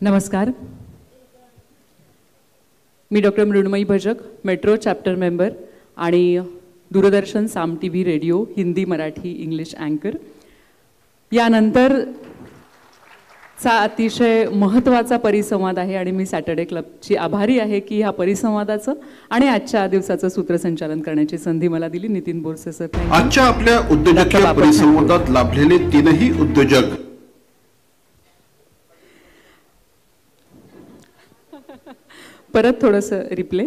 नमस्कार, मी doctor Mrunmayi Bhajak, metro chapter member आणि Doordarshan Saam TV radio Hindi Marathi English अँकर यानंतरचा अतिशय महत्त्वाचा परिसंवाद आहे आणि मी सॅटर्डे क्लबची आभारी आहे की ह्या परिसंवादाचं आणि आजच्या दिवसाचं सूत्रसंचालन करण्याची संधी मला दिली. नितीन बोरसे सर, आजच्या आपल्या उद्योजकीय परिसंवादात लाभलेले तीनही उद्योजक. परत थोडंसं रिप्ले.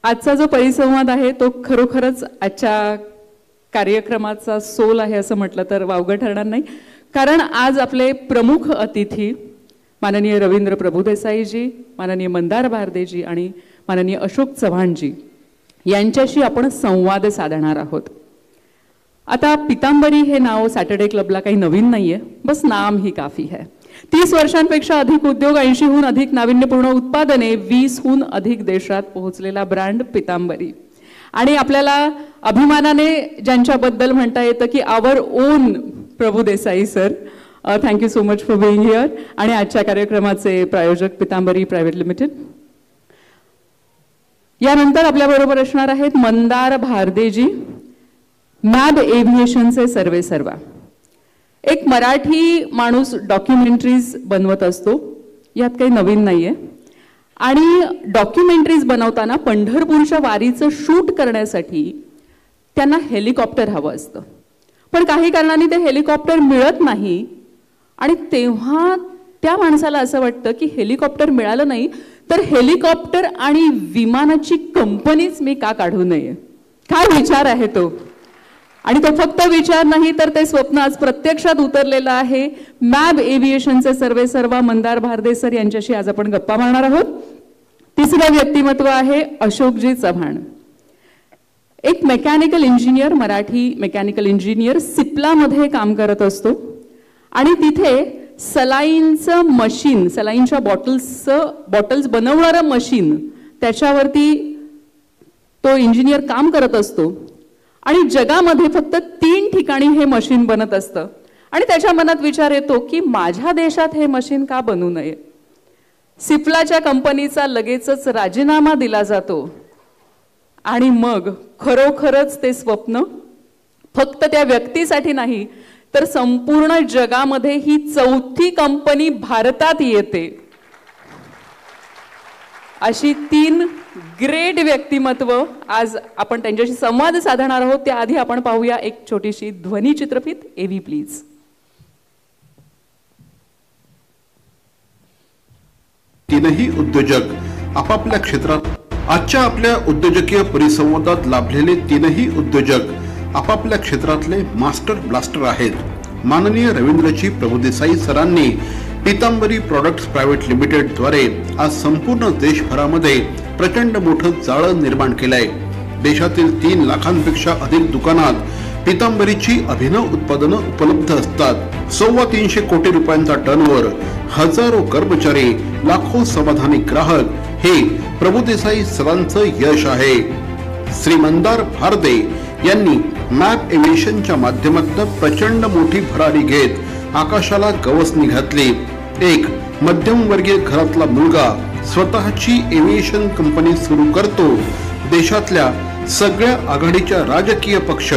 आजचा जो परिसंवाद आहे तो खरोखरच आजच्या कार्यक्रमाचा सोल आहे असं म्हटलं तर वावगं ठरणार नाही. कारण आज आपले प्रमुख अतिथी माननीय रवींद्र प्रभुदेसाईजी, माननीय मंदार भारदेजी आणि माननीय अशोक चव्हाणजी यांच्याशी आपण संवाद साधणार आहोत. आता पितांबरी हे नाव सॅटर्डे क्लबला काही नवीन नाहीये, बस नाम ही काफी है. 30 वर्षांपेक्षा अधिक उद्योग, 80हून अधिक नाविन्यपूर्ण उत्पादने, 20हून अधिक देशात पोहोचलेला ब्रँड पितांबरी. आणि आपल्याला अभिमानाने ज्यांच्याबद्दल म्हणता येतं की our own Prabhudesai sir, thank you so much for being here. आणि आजच्या कार्यक्रमाचे प्रायोजक पितांबरी प्रायव्हेट लिमिटेड. यानंतर आपल्याबरोबर असणार आहेत मंदार भारदेजी, मॅब एव्हिएशनचे सर्वेसर्वा. एक मराठी माणूस डॉक्युमेंटरीज बनवत असतो, यात काही नवीन नाहीये. आणि डॉक्युमेंटरीज बनवताना पंढरपूरच्या वारीचं शूट करण्यासाठी त्यांना हेलिकॉप्टर हवं असतं, पण काही कारणाने ते हेलिकॉप्टर मिळत नाही. आणि तेव्हा त्या माणसाला असं वाटतं की हेलिकॉप्टर मिळालं नाही तर हेलिकॉप्टर आणि विमानाची कंपनीच मी का काढू नये. काय विचार आहे तो. आणि तो फक्त विचार नाही तर ते स्वप्न आज प्रत्यक्षात उतरलेलं आहे. मॅब एव्हिएशनचे सर्वेसर्वा मंदार भारदे सर यांच्याशी आज आपण गप्पा मारणार आहोत. तिसरं व्यक्तिमत्व आहे अशोकजी चव्हाण, एक mechanical engineer, Marathi mechanical engineer, सिप्लामध्ये काम करत असतो. आणि तिथे सलाईनचं मशीन, सलाईनच्या बॉटल्स बनवणारं मशीन, त्याच्यावरती तो इंजिनियर काम करत असतो. आणि जगामध्ये फक्त 3 ठिकाणी हे मशीन बनत असतं. आणि त्याच्या मनात विचार येतो की माझ्या देशात हे मशीन का बनवू नये. सिप्लाच्या कंपनीचा लगेचच राजीनामा दिला जातो. आणि मग खरोखरच ते स्वप्न फक्त त्या व्यक्तीसाठी नाही तर संपूर्ण जगामध्ये ही 4थी कंपनी भारतात येते. अशी 3 ग्रेट व्यक्तिमत्व आज आपण त्यांच्याशी संवाद साधणार आहोत. त्याआधी आपण पाहूया एक छोटीशी ध्वनी चित्रफित. एव्ही प्लीज. तीनही उद्योजक आपापल्या क्षेत्रात. आजच्या आपल्या उद्योजकीय परिसंवादात लाभलेले तीनही उद्योजक आपापल्या क्षेत्रातले मास्टर ब्लास्टर आहेत. माननीय रवींद्रजी प्रभुदेसाई सरांनी पितांबरी प्रॉडक्ट्स प्रायव्हेट लिमिटेड द्वारे आज संपूर्ण देशभरामध्ये प्रचंड मोठं जाळं निर्माण केलंय. देशातील 3 लाखांपेक्षा अधिक दुकानात पितांबरीची अभिनव उत्पादनं उपलब्ध असतात. 325 कोटी रुपयांचा टर्नओव्हर, हजारो कर्मचारी, लाखो समाधानी ग्राहक हे प्रभुदेसाई सरांचं यश आहे. श्री मंदार भारदे यांनी मॅप एव्हिएशनच्या माध्यमातून प्रचंड मोठी भरारी घेत आकाशाला गवसणी घातली. एक मध्यमवर्गीय घरातला मुलगा स्वतःची एव्हिएशन कंपनी सुरू करतो. देशातल्या सगळ्या आघाडीच्या राजकीय पक्ष,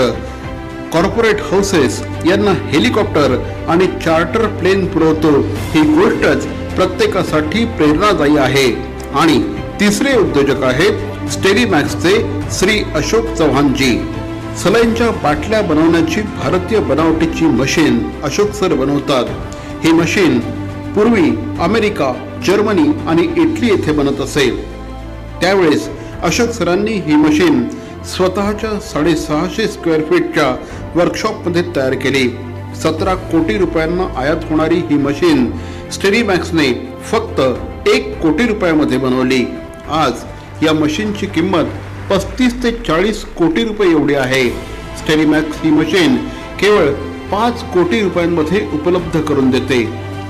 कॉर्पोरेट हाऊसेस यांना हेलिकॉप्टर आणि चार्टर प्लेन पुरवतो. ही गोष्टच प्रत्येकासाठी प्रेरणादायी आहे. आणि तिसरे उद्योजक आहेत स्टेरीमॅक्सचे श्री अशोक चव्हाणजी. सलाईनच्या बाटल्या बनवण्याची भारतीय बनावटीची मशीन अशोक सर बनवतात. ही मशीन पूर्वी अमेरिका, जर्मनी आणि इटली येथे बनत असे. त्यावेळेस अशोक सरांनी ही मशीन स्वतःच्या 650 स्क्वेअर फीटच्या वर्कशॉपमध्ये तयार केली. 17 कोटी रुपयांना आयात होणारी ही मशीन स्टेरीमॅक्सने फक्त 1 कोटी रुपयामध्ये बनवली. आज या मशीनची किंमत 35 ते 40 कोटी रुपये एवढी आहे. स्टेरीमॅक्स ही मशीन केवळ 5 कोटी रुपयांमध्ये उपलब्ध करून देते.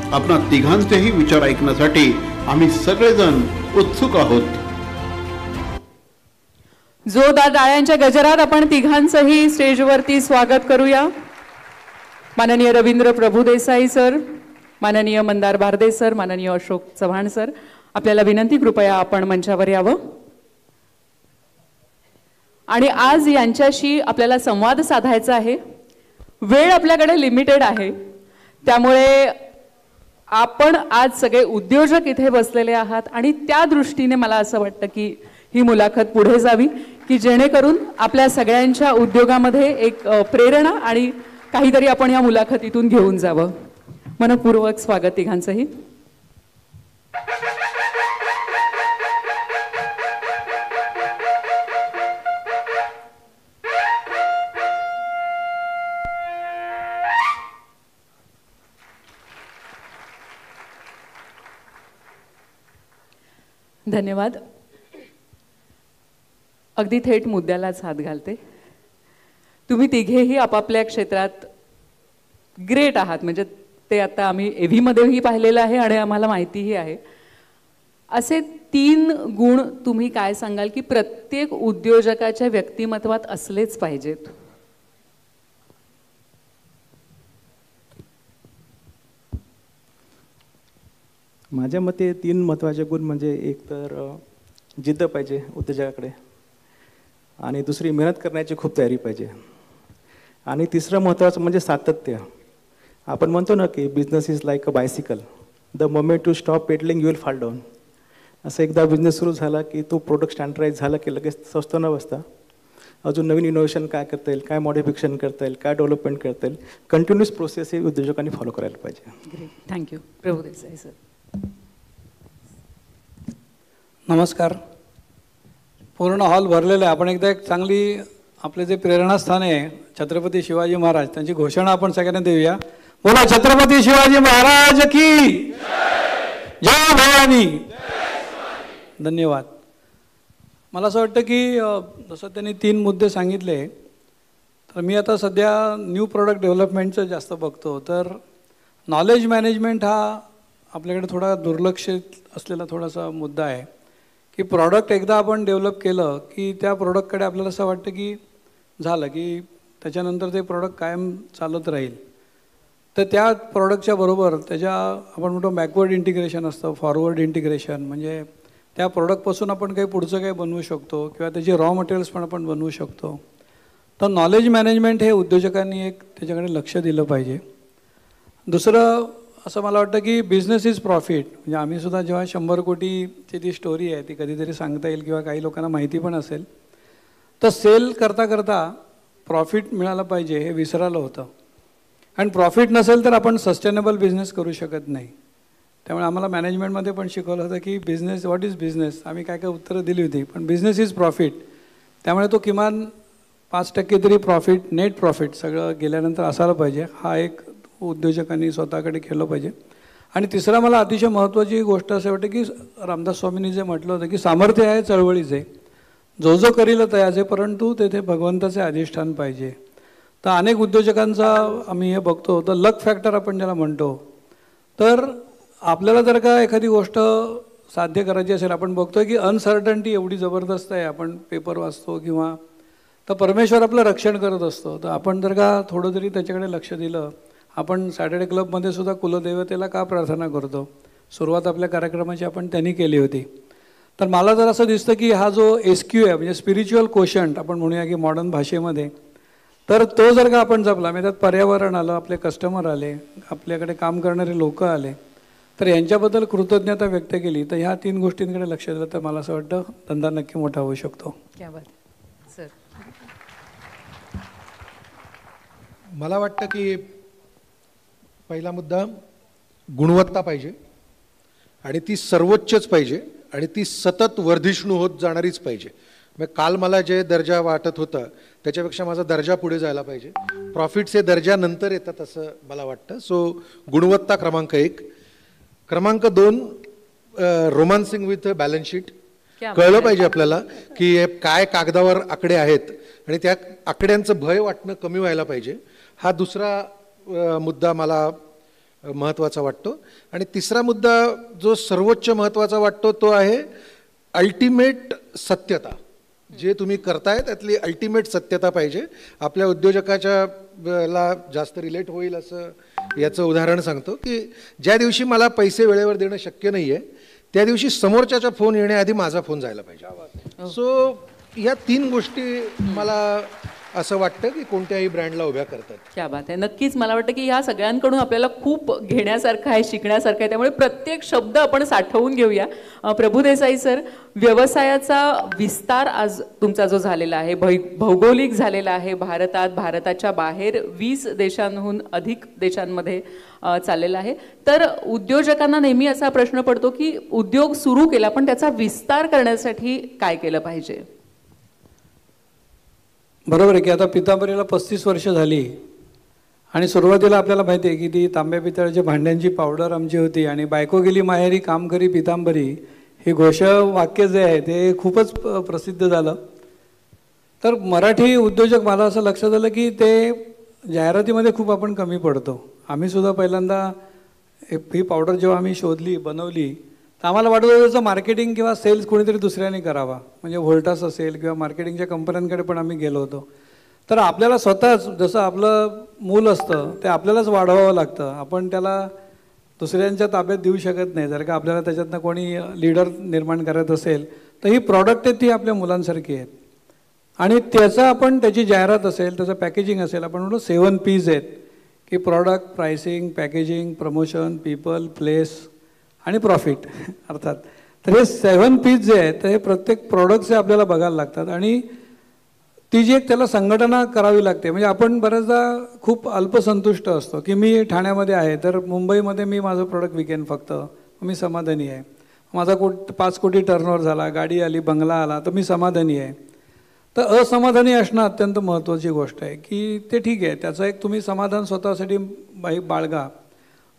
आपणा तिघांचेही विचार ऐकण्यासाठी आम्ही सगळेजण उत्सुक आहोत. जोरदार टाळ्यांच्या गजरात आपण तिघांचंही स्टेजवरती स्वागत करूया. माननीय रवींद्र प्रभुदेसाई सर, माननीय मंदार भारदे सर, माननीय अशोक चव्हाण सर, आपल्याला विनंती, कृपया आपण मंचावर यावं. आणि आज यांच्याशी आपल्याला संवाद साधायचा आहे. वेळ आपल्याकडे लिमिटेड आहे, त्यामुळे आपण आज सगळे उद्योजक इथे बसलेले आहात आणि त्या दृष्टीने मला असं वाटतं की ही मुलाखत पुढे जावी, की जेणेकरून आपल्या सगळ्यांच्या उद्योगामध्ये एक प्रेरणा आणि काहीतरी आपण या मुलाखतीतून घेऊन जावं. मनपूर्वक स्वागत तिघांचंही. धन्यवाद. अगदी थेट मुद्द्यालाच हात घालते. तुम्ही तिघेही आपापल्या क्षेत्रात ग्रेट आहात, म्हणजे ते आता आम्ही एव्ही मध्येही पाहिलेलं आहे आणि आम्हाला माहितीही आहे. असे 3 गुण तुम्ही काय सांगाल की प्रत्येक उद्योजकाच्या व्यक्तिमत्वात असलेच पाहिजेत? माझ्या मते 3 महत्त्वाचे गुण म्हणजे एक तर जिद्द पाहिजे उद्योजकाकडे, आणि दुसरी मेहनत करण्याची खूप तयारी पाहिजे, आणि तिसरं महत्त्वाचं म्हणजे सातत्य. आपण म्हणतो ना की business is like a bicycle, the moment you stop pedalling you will fall down. असं एकदा बिझनेस सुरू झाला की तो प्रोडक्ट स्टँडर्डाईज झाला की लगेच स्वस्त न बसता अजून नवीन इनोव्हेशन काय करता येईल, काय मॉडिफिकेशन करता येईल, काय डेव्हलपमेंट करता येईल, कंटिन्युअस प्रोसेस हे उद्योजकांनी फॉलो करायला पाहिजे. Great, thank you. Prabhu Desai sir. नमस्कार. पूर्ण हॉल भरलेला आहे. आपण एकदा एक चांगली आपले जे प्रेरणास्थान आहे छत्रपती शिवाजी महाराज, त्यांची घोषणा आपण सगळ्यांना देऊया. बोला छत्रपती शिवाजी महाराज की जय भवानी. धन्यवाद. मला असं वाटतं की जसं त्यांनी 3 मुद्दे सांगितले, तर मी आता सध्या न्यू प्रोडक्ट डेव्हलपमेंटचं जास्त बघतो. तर नॉलेज मॅनेजमेंट हा आपल्याकडे थोडा दुर्लक्षित असलेला थोडासा मुद्दा आहे की प्रॉडक्ट एकदा आपण डेव्हलप केलं की त्या प्रोडक्टकडे आपल्याला असं वाटतं की झालं की त्याच्यानंतर ते प्रोडक्ट कायम चालत राहील. तर त्या प्रोडक्टच्या बरोबर त्याच्या आपण म्हणतो बॅकवर्ड इंटिग्रेशन असतं, फॉरवर्ड इंटिग्रेशन, म्हणजे त्या प्रोडक्टपासून आपण काही पुढचं काही बनवू शकतो किंवा त्याचे रॉ मटेरियल्स पण आपण बनवू शकतो. तर नॉलेज मॅनेजमेंट हे उद्योजकांनी एक त्याच्याकडे लक्ष दिलं पाहिजे. दुसरं असं मला वाटतं की बिझनेस इज प्रॉफिट. म्हणजे आम्हीसुद्धा जेव्हा 100 कोटीची ती स्टोरी आहे ती कधीतरी सांगता येईल किंवा काही लोकांना माहिती पण असेल, तर सेल करता करता प्रॉफिट मिळालं पाहिजे हे विसरायला होतं. आणि प्रॉफिट नसेल तर आपण सस्टेनेबल बिझनेस करू शकत नाही. त्यामुळे आम्हाला मॅनेजमेंटमध्ये पण शिकवलं होतं की बिझनेस, व्हॉट इज बिझनेस, आम्ही काय काय उत्तरं दिली होती, पण बिझनेस इज प्रॉफिट. त्यामुळे तो किमान 5% तरी प्रॉफिट, नेट प्रॉफिट सगळं गेल्यानंतर असायला पाहिजे. हा एक उद्योजकांनी स्वतःकडे केलं पाहिजे. आणि तिसरा मला अतिशय महत्त्वाची गोष्ट असं वाटतं की रामदास स्वामींनी जे म्हटलं होतं की सामर्थ्य आहे चळवळीचे, जो जो करील तयाचे, परंतु तेथे भगवंताचे अधिष्ठान पाहिजे. तर अनेक उद्योजकांचा आम्ही हे बघतो, तर लक फॅक्टर आपण ज्याला म्हणतो, तर आपल्याला जर का एखादी गोष्ट साध्य करायची असेल, आपण बघतोय की अनसर्टन्टी एवढी जबरदस्त आहे, आपण पेपर वाचतो किंवा, तर परमेश्वर आपलं रक्षण करत असतो. तर आपण जर का थोडं तरी त्याच्याकडे लक्ष दिलं, आपण सॅटर्डे क्लबमध्ये सुद्धा कुलदेवतेला का प्रार्थना करतो, सुरुवात आपल्या कार्यक्रमाची आपण त्यांनी केली होती. तर मला जर असं दिसतं की हा जो SQ आहे, म्हणजे स्पिरिच्युअल कोशंट आपण म्हणूया की मॉडर्न भाषेमध्ये, तर तो जर का आपण जपला, म्हणजे त्यात पर्यावरण आलं, आपले कस्टमर आले, आपल्याकडे काम करणारे लोक आले, तर यांच्याबद्दल कृतज्ञता व्यक्त केली, तर ह्या 3 गोष्टींकडे लक्ष दिलं तर मला असं वाटतं धंदा नक्की मोठा होऊ शकतो. क्या बात सर. मला वाटतं की पहिला मुद्दा गुणवत्ता पाहिजे, आणि ती सर्वोच्चच पाहिजे, आणि ती सतत वर्धिष्णू होत जाणारीच पाहिजे. मग काल मला जे दर्जा वाटत होतं त्याच्यापेक्षा माझा दर्जा पुढे जायला पाहिजे. प्रॉफिट्स हे दर्जानंतर येतात असं मला वाटतं. सो गुणवत्ता क्रमांक 1. क्रमांक 2, रोमान्सिंग विथ बॅलन्स शीट. कळलं पाहिजे आपल्याला की हे काय कागदावर आकडे आहेत, आणि त्या आकड्यांचं भय वाटणं कमी व्हायला पाहिजे. हा दुसरा मुद्दा मला महत्त्वाचा वाटतो. आणि तिसरा मुद्दा जो सर्वोच्च महत्त्वाचा वाटतो तो आहे अल्टिमेट सत्यता. जे तुम्ही करताय त्यातली अल्टिमेट सत्यता पाहिजे. आपल्या उद्योजकाच्या ला जास्त रिलेट होईल असं याचं उदाहरण सांगतो की ज्या दिवशी मला पैसे वेळेवर देणं शक्य नाही आहे त्या दिवशी समोरच्याचा फोन येण्याआधी माझा फोन जायला पाहिजे. सो या 3 गोष्टी मला असं वाटतं की कोणत्याही ब्रँडला उभ्या करतात. क्या बात आहे. नक्कीच मला वाटतं की ह्या सगळ्यांकडून आपल्याला खूप घेण्यासारखं आहे, शिकण्यासारखं आहे. त्यामुळे प्रत्येक शब्द आपण साठवून घेऊया. प्रभुदेसाई सर, व्यवसायाचा विस्तार आज तुमचा जो झालेला आहे, भौगोलिक झालेला आहे, भारताच्या बाहेर 20 देशांहून अधिक देशांमध्ये चाललेला आहे. तर उद्योजकांना नेहमी असा प्रश्न पडतो की उद्योग सुरू केला पण त्याचा विस्तार करण्यासाठी काय केलं पाहिजे? बरोबर आहे की आता पितांबरीला 35 वर्ष झाली आणि सुरुवातीला आपल्याला माहिती आहे की ती तांब्या पितळाच्या भांड्यांची पावडर आमची होती आणि बायको गेली माहेरी काम करी पितांबरी हे घोषवाक्य जे आहे ते खूपच प्रसिद्ध झालं. तर मराठी उद्योजक मला असं लक्षात आलं की ते जाहिरातीमध्ये खूप आपण कमी पडतो. आम्ही सुद्धा पहिल्यांदा ही पावडर जेव्हा आम्ही शोधली बनवली तर आम्हाला वाटत होतं त्याचं मार्केटिंग किंवा सेल्स कोणीतरी दुसऱ्याने करावा, म्हणजे व्होल्टास असेल किंवा मार्केटिंगच्या कंपन्यांकडे पण आम्ही गेलो होतो. तर आपल्याला स्वतःच जसं आपलं मूल असतं ते आपल्यालाच वाढवावं लागतं, आपण त्याला दुसऱ्यांच्या ताब्यात देऊ शकत नाही. जर का आपल्याला त्याच्यातनं कोणी लीडर निर्माण करत असेल तर ही प्रॉडक्ट आहेत ती आपल्या मुलांसारखी आहेत आणि त्याचा आपण त्याची जाहिरात असेल त्याचं पॅकेजिंग असेल, आपण म्हणतो 7 P's आहेत की product, pricing, packaging, promotion, people, place आणि प्रॉफिट अर्थात. तर हे 7 P's जे आहेत तर हे प्रत्येक प्रॉडक्टचे आपल्याला बघायला लागतात आणि ती जी एक त्याला संघटना करावी लागते. म्हणजे आपण बऱ्याचदा खूप अल्पसंतुष्ट असतो की मी ठाण्यामध्ये आहे तर मुंबईमध्ये मी माझं प्रॉडक्ट विकेन फक्त, मी समाधानी आहे. माझा 5 कोटी टर्नओव्हर झाला, गाडी आली, बंगला आला तर मी समाधानी आहे. तर असमाधानी असणं अत्यंत महत्त्वाची गोष्ट आहे की ते ठीक आहे, त्याचं एक तुम्ही समाधान स्वतःसाठी बाळगा.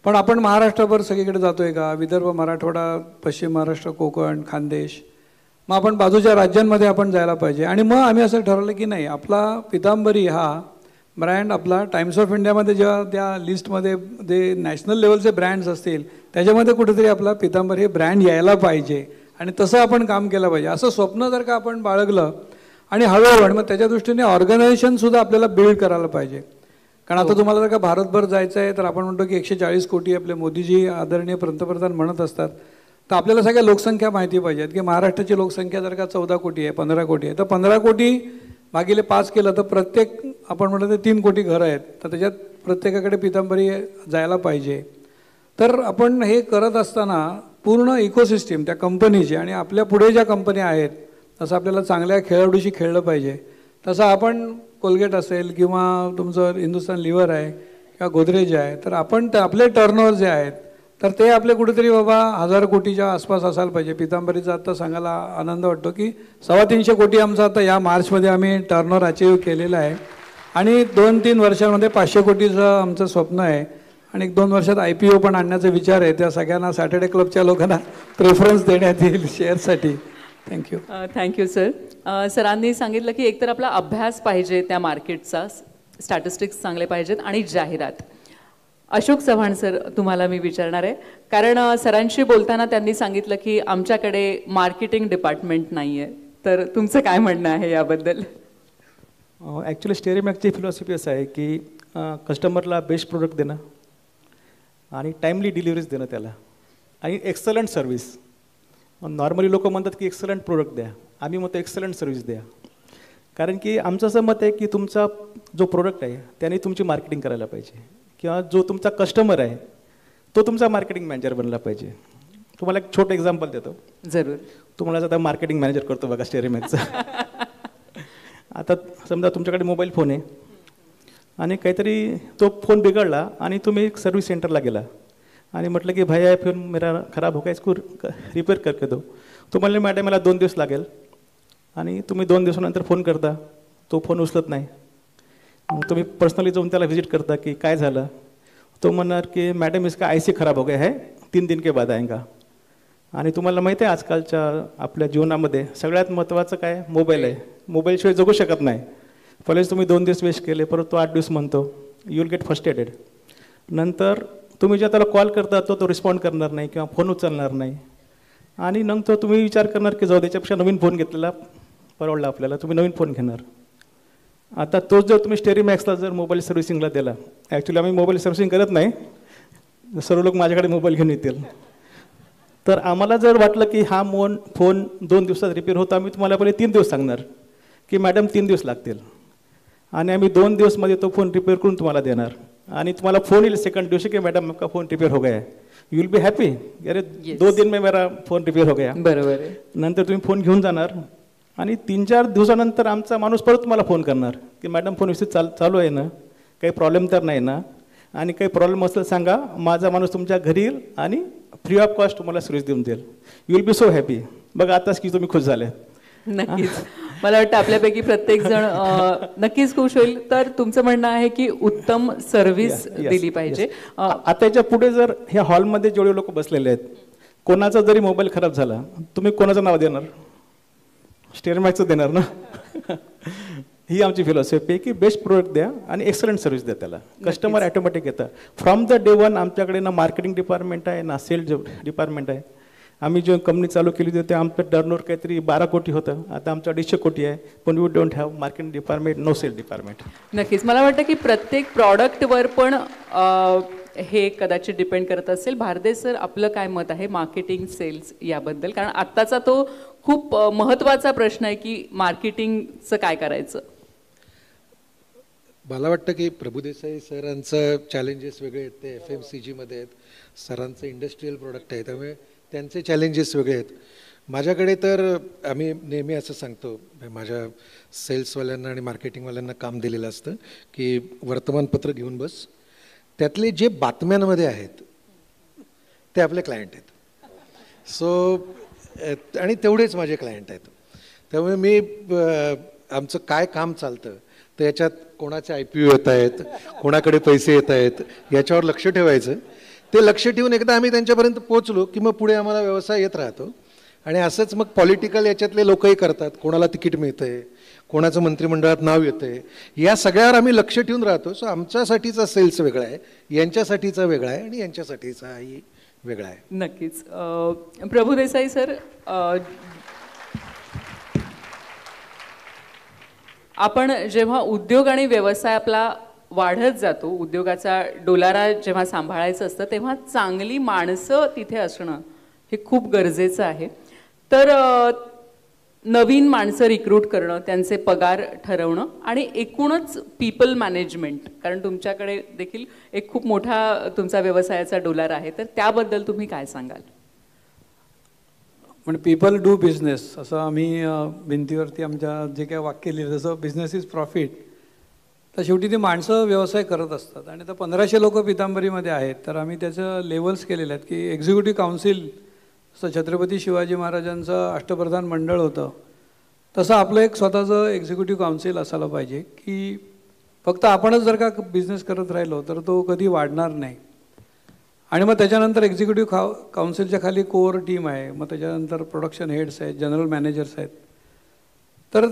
पण आपण महाराष्ट्रभर सगळीकडे जातोय का? विदर्भ, मराठवाडा, पश्चिम महाराष्ट्र, कोकण, खानदेश, मग आपण बाजूच्या राज्यांमध्ये आपण जायला पाहिजे. आणि मग आम्ही असं ठरवलं की नाही, आपला पितांबरी हा ब्रँड आपला टाइम्स ऑफ इंडियामध्ये जेव्हा त्या लिस्टमध्ये जे नॅशनल लेवलचे ब्रँड्स असतील त्याच्यामध्ये कुठेतरी आपला पितांबरी हे ब्रँड यायला पाहिजे आणि तसं आपण काम केलं पाहिजे. असं स्वप्न जर का आपण बाळगलं आणि हळूहळू मग त्याच्या दृष्टीने ऑर्गनायझेशनसुद्धा आपल्याला बिल्ड करायला पाहिजे. कारण आता तुम्हाला जर का भारतभर जायचं आहे तर आपण म्हणतो की 140 कोटी आपले मोदीजी आदरणीय पंतप्रधान म्हणत असतात. तर आपल्याला सगळ्या लोकसंख्या माहिती पाहिजेत की महाराष्ट्राची लोकसंख्या जर का 14 कोटी आहे, 15 कोटी आहे, तर 15 कोटी भागिले 5 केलं तर प्रत्येक आपण म्हणतो ते 3 कोटी घरं आहेत, तर त्याच्यात प्रत्येकाकडे पितांबरी जायला पाहिजे. तर आपण हे करत असताना पूर्ण इकोसिस्टीम त्या कंपनीची आणि आपल्या पुढे ज्या कंपन्या आहेत तसं आपल्याला चांगल्या खेळाडूशी खेळलं पाहिजे. तसं आपण कोलगेट असेल किंवा तुमचं हिंदुस्तान लिव्हर आहे किंवा गोदरेज आहे तर आपण आपले टर्नओव्हर जे आहेत तर ते आपले कुठेतरी बाबा 1000 कोटीच्या आसपास असायला पाहिजे. पितांबरीचा आता सांगायला आनंद वाटतो की 350 कोटी आमचा आता या मार्चमध्ये आम्ही टर्नओव्हर अचीव केलेला आहे आणि 2-3 वर्षांमध्ये 500 कोटीचं आमचं स्वप्न आहे आणि 1-2 वर्षात IPO पण आणण्याचा विचार आहे. त्या सगळ्यांना सॅटर्डे क्लबच्या लोकांना प्रेफरन्स देण्यात येईल शेअरसाठी. थँक्यू. Thank you sir. सरांनी सांगितलं की एकतर आपला अभ्यास पाहिजे त्या मार्केटचा, स्टॅटिस्टिक्स चांगले पाहिजेत आणि जाहिरात. अशोक चव्हाण सर, तुम्हाला मी विचारणार आहे कारण सरांशी बोलताना त्यांनी सांगितलं की आमच्याकडे मार्केटिंग डिपार्टमेंट नाही आहे, तर तुमचं काय म्हणणं आहे याबद्दल? ॲक्च्युली स्टेरिमॅकची फिलॉसॉफी असं आहे की कस्टमरला बेस्ट प्रोडक्ट देणं आणि टाईमली डिलिव्हरीज देणं त्याला आणि एक्सलंट सर्व्हिस. नॉर्मली लोक म्हणतात की एक्सलंट प्रोडक्ट द्या, आम्ही म्हणतो एक्सलंट सर्व्हिस द्या. कारण की आमचं असं मत आहे की तुमचा जो प्रोडक्ट आहे त्याने तुमची मार्केटिंग करायला पाहिजे किंवा जो तुमचा कस्टमर आहे तो तुमचा मार्केटिंग मॅनेजर बनला पाहिजे. तुम्हाला एक छोटं एक्झाम्पल देतो. जरूर. तुम्हाला आता मार्केटिंग मॅनेजर करतो बघा स्टेरिमॅकचा. आता समजा तुमच्याकडे मोबाईल फोन आहे आणि काहीतरी तो फोन बिघडला आणि तुम्ही एक सर्व्हिस सेंटरला गेला आणि म्हटलं की भाई फोन मेरा खराब हो गया, इसको रिपेअर करके दो. तो म्हणले मॅडम मला 2 दिवस लागेल आणि तुम्ही 2 दिवसानंतर फोन करता, तो फोन उचलत नाही. मग तुम्ही पर्सनली जाऊन त्याला व्हिजिट करता की काय झालं. तो म्हणणार की मॅडम इसका IC खराब हो गया है, 3 दिन के बाद आएगा. आणि तुम्हाला माहिती आहे आजकालच्या आपल्या जीवनामध्ये सगळ्यात महत्त्वाचं काय? मोबाईल आहे. मोबाईलशिवाय जगू शकत नाही. पहिलेच तुम्ही 2 दिवस वेस्ट केले, परत तो 8 दिवस म्हणतो. You will get frustrated. नंतर तुम्ही ज्या त्याला कॉल करता तो रिस्पॉन्ड करणार नाही किंवा फोन उचलणार नाही आणि नंतर तुम्ही विचार करणार की जाऊ त्याच्यापेक्षा नवीन फोन घेतलेला परवडला आपल्याला, तुम्ही नवीन फोन घेणार. आता तोच जर तुम्ही स्टेरिमॅक्सला जर मोबाईल सर्व्हिसिंगला दिला, ॲक्च्युली आम्ही मोबाईल सर्व्हिसिंग करत नाही, सर्व लोक माझ्याकडे मोबाईल घेऊन येतील, तर आम्हाला जर वाटलं की हा फोन 2 दिवसात रिपेअर होतो, आम्ही तुम्हाला पहिले 3 दिवस सांगणार की मॅडम 3 दिवस लागतील, आणि आम्ही 2 दिवसमध्ये तो फोन रिपेअर करून तुम्हाला देणार, आणि तुम्हाला फोन येईल सेकंड दिवशी की मॅडम आपका फोन रिपेअर हो गया है, यू विल बी हॅपी, अरे 2 दिन में मेरा फोन रिपेअर हो गया. बरोबर आहे. नंतर तुम्ही फोन घेऊन जाणार आणि 3-4 दिवसानंतर आमचा माणूस परत तुम्हाला फोन करणार की मॅडम फोन व्यवस्थित चालू आहे ना, काही प्रॉब्लेम तर नाही ना, आणि काही प्रॉब्लेम असेल सांगा, माझा माणूस तुमच्या घरी येईल आणि फ्री ऑफ कॉस्ट तुम्हाला सर्व्हिस देऊन देईल. You will be so happy. बघा आताच की तुम्ही खुश झाले. नक्कीच. मला वाटतं आपल्यापैकी प्रत्येक जण नक्कीच खुश होईल. तर तुमचं म्हणणं आहे की उत्तम सर्व्हिस दिली पाहिजे. आताच्या पुढे जर ह्या हॉलमध्ये जेवढे लोक बसलेले आहेत, कोणाचा जरी मोबाईल खराब झाला, तुम्ही कोणाचं नाव देणार? स्टेरिमॅक्सचं देणार ना. ही आमची फिलॉसॉफी आहे की बेस्ट प्रोडक्ट द्या आणि एक्सलंट सर्व्हिस द्या. त्याला कस्टमर ऑटोमॅटिक येतं. फ्रॉम द डे वन आमच्याकडे ना मार्केटिंग डिपार्टमेंट आहे ना सेल्स डिपार्टमेंट आहे. आम्ही जेव्हा कंपनी चालू केली होती तेव्हा आमचं टर्नओव्हर काहीतरी 12 कोटी होतं, आता आमचं 250 कोटी आहे, पण we don't have marketing department, no sale department. नक्कीच. मला वाटतं की प्रत्येक प्रॉडक्टवर पण हे कदाचित डिपेंड करत असेल. भारदेश सर, आपलं काय मत आहे मार्केटिंग सेल्स याबद्दल? कारण आत्ताचा तो खूप महत्त्वाचा प्रश्न आहे की मार्केटिंगचं काय करायचं. मला वाटतं की प्रभुदेसाई सरांचं चॅलेंजेस वेगळे आहेत, ते FMCG मध्ये आहेत, सरांचं इंडस्ट्रीयल प्रोडक्ट आहे, त्यामुळे त्यांचे चॅलेंजेस वेगळे आहेत. माझ्याकडे तर आम्ही नेहमी असं सांगतो, माझ्या सेल्सवाल्यांना आणि मार्केटिंगवाल्यांना काम दिलेलं असतं की वर्तमानपत्र घेऊन बस, त्यातले जे बातम्यांमध्ये आहेत ते आपले क्लायंट आहेत. सो आणि तेवढेच माझे क्लायंट आहेत. त्यामुळे मी आमचं काय काम चालतं तर याच्यात कोणाचे IPO येत आहेत, कोणाकडे पैसे येत आहेत, याच्यावर लक्ष ठेवायचं. ते लक्ष ठेवून एकदा आम्ही त्यांच्यापर्यंत पोहोचलो की मग पुढे आम्हाला व्यवसाय येत राहतो. आणि असंच मग पॉलिटिकल याच्यातले लोकही करतात, कोणाला तिकीट मिळतंय, कोणाचं मंत्रिमंडळात नाव येतंय, या सगळ्यावर आम्ही लक्ष ठेवून राहतो. सो आमच्यासाठीचा सेल्स वेगळा आहे, यांच्यासाठीचा वेगळा आहे आणि यांच्यासाठीचाही वेगळा आहे. नक्कीच. प्रभुदेसाई सर, आपण जेव्हा उद्योग आणि व्यवसाय आपला वाढत जातो, उद्योगाचा डोलारा जेव्हा सांभाळायचं असतं, तेव्हा चांगली माणसं तिथे असणं हे खूप गरजेचं आहे. तर नवीन माणसं रिक्रूट करणं, त्यांचे पगार ठरवणं आणि एकूणच पीपल मॅनेजमेंट, कारण तुमच्याकडे देखील एक खूप मोठा तुमचा व्यवसायाचा डोलार आहे, तर त्याबद्दल तुम्ही काय सांगाल? म्हणजे पीपल डू बिझनेस असं आम्ही भिंतीवरती आमच्या जे काय वाक्य लिहिलं, जसं बिझनेस इज प्रॉफिट, तर शेवटी ती माणसं व्यवसाय करत असतात. आणि आता 1500 लोक पितांबरीमध्ये आहेत, तर आम्ही त्याचं लेवल्स केलेले आहेत की एक्झिक्युटिव्ह काउन्सिल, जसं छत्रपती शिवाजी महाराजांचं अष्टप्रधान मंडळ होतं, तसं आपलं एक स्वतःचं एक्झिक्युटिव्ह काउन्सिल असायला पाहिजे की फक्त आपणच जर का बिझनेस करत राहिलो तर तो कधी वाढणार नाही. आणि मग त्याच्यानंतर एक्झिक्युटिव्ह काउन्सिलच्या खाली कोअर टीम आहे, मग त्याच्यानंतर प्रोडक्शन हेड्स आहेत, जनरल मॅनेजर्स आहेत. तर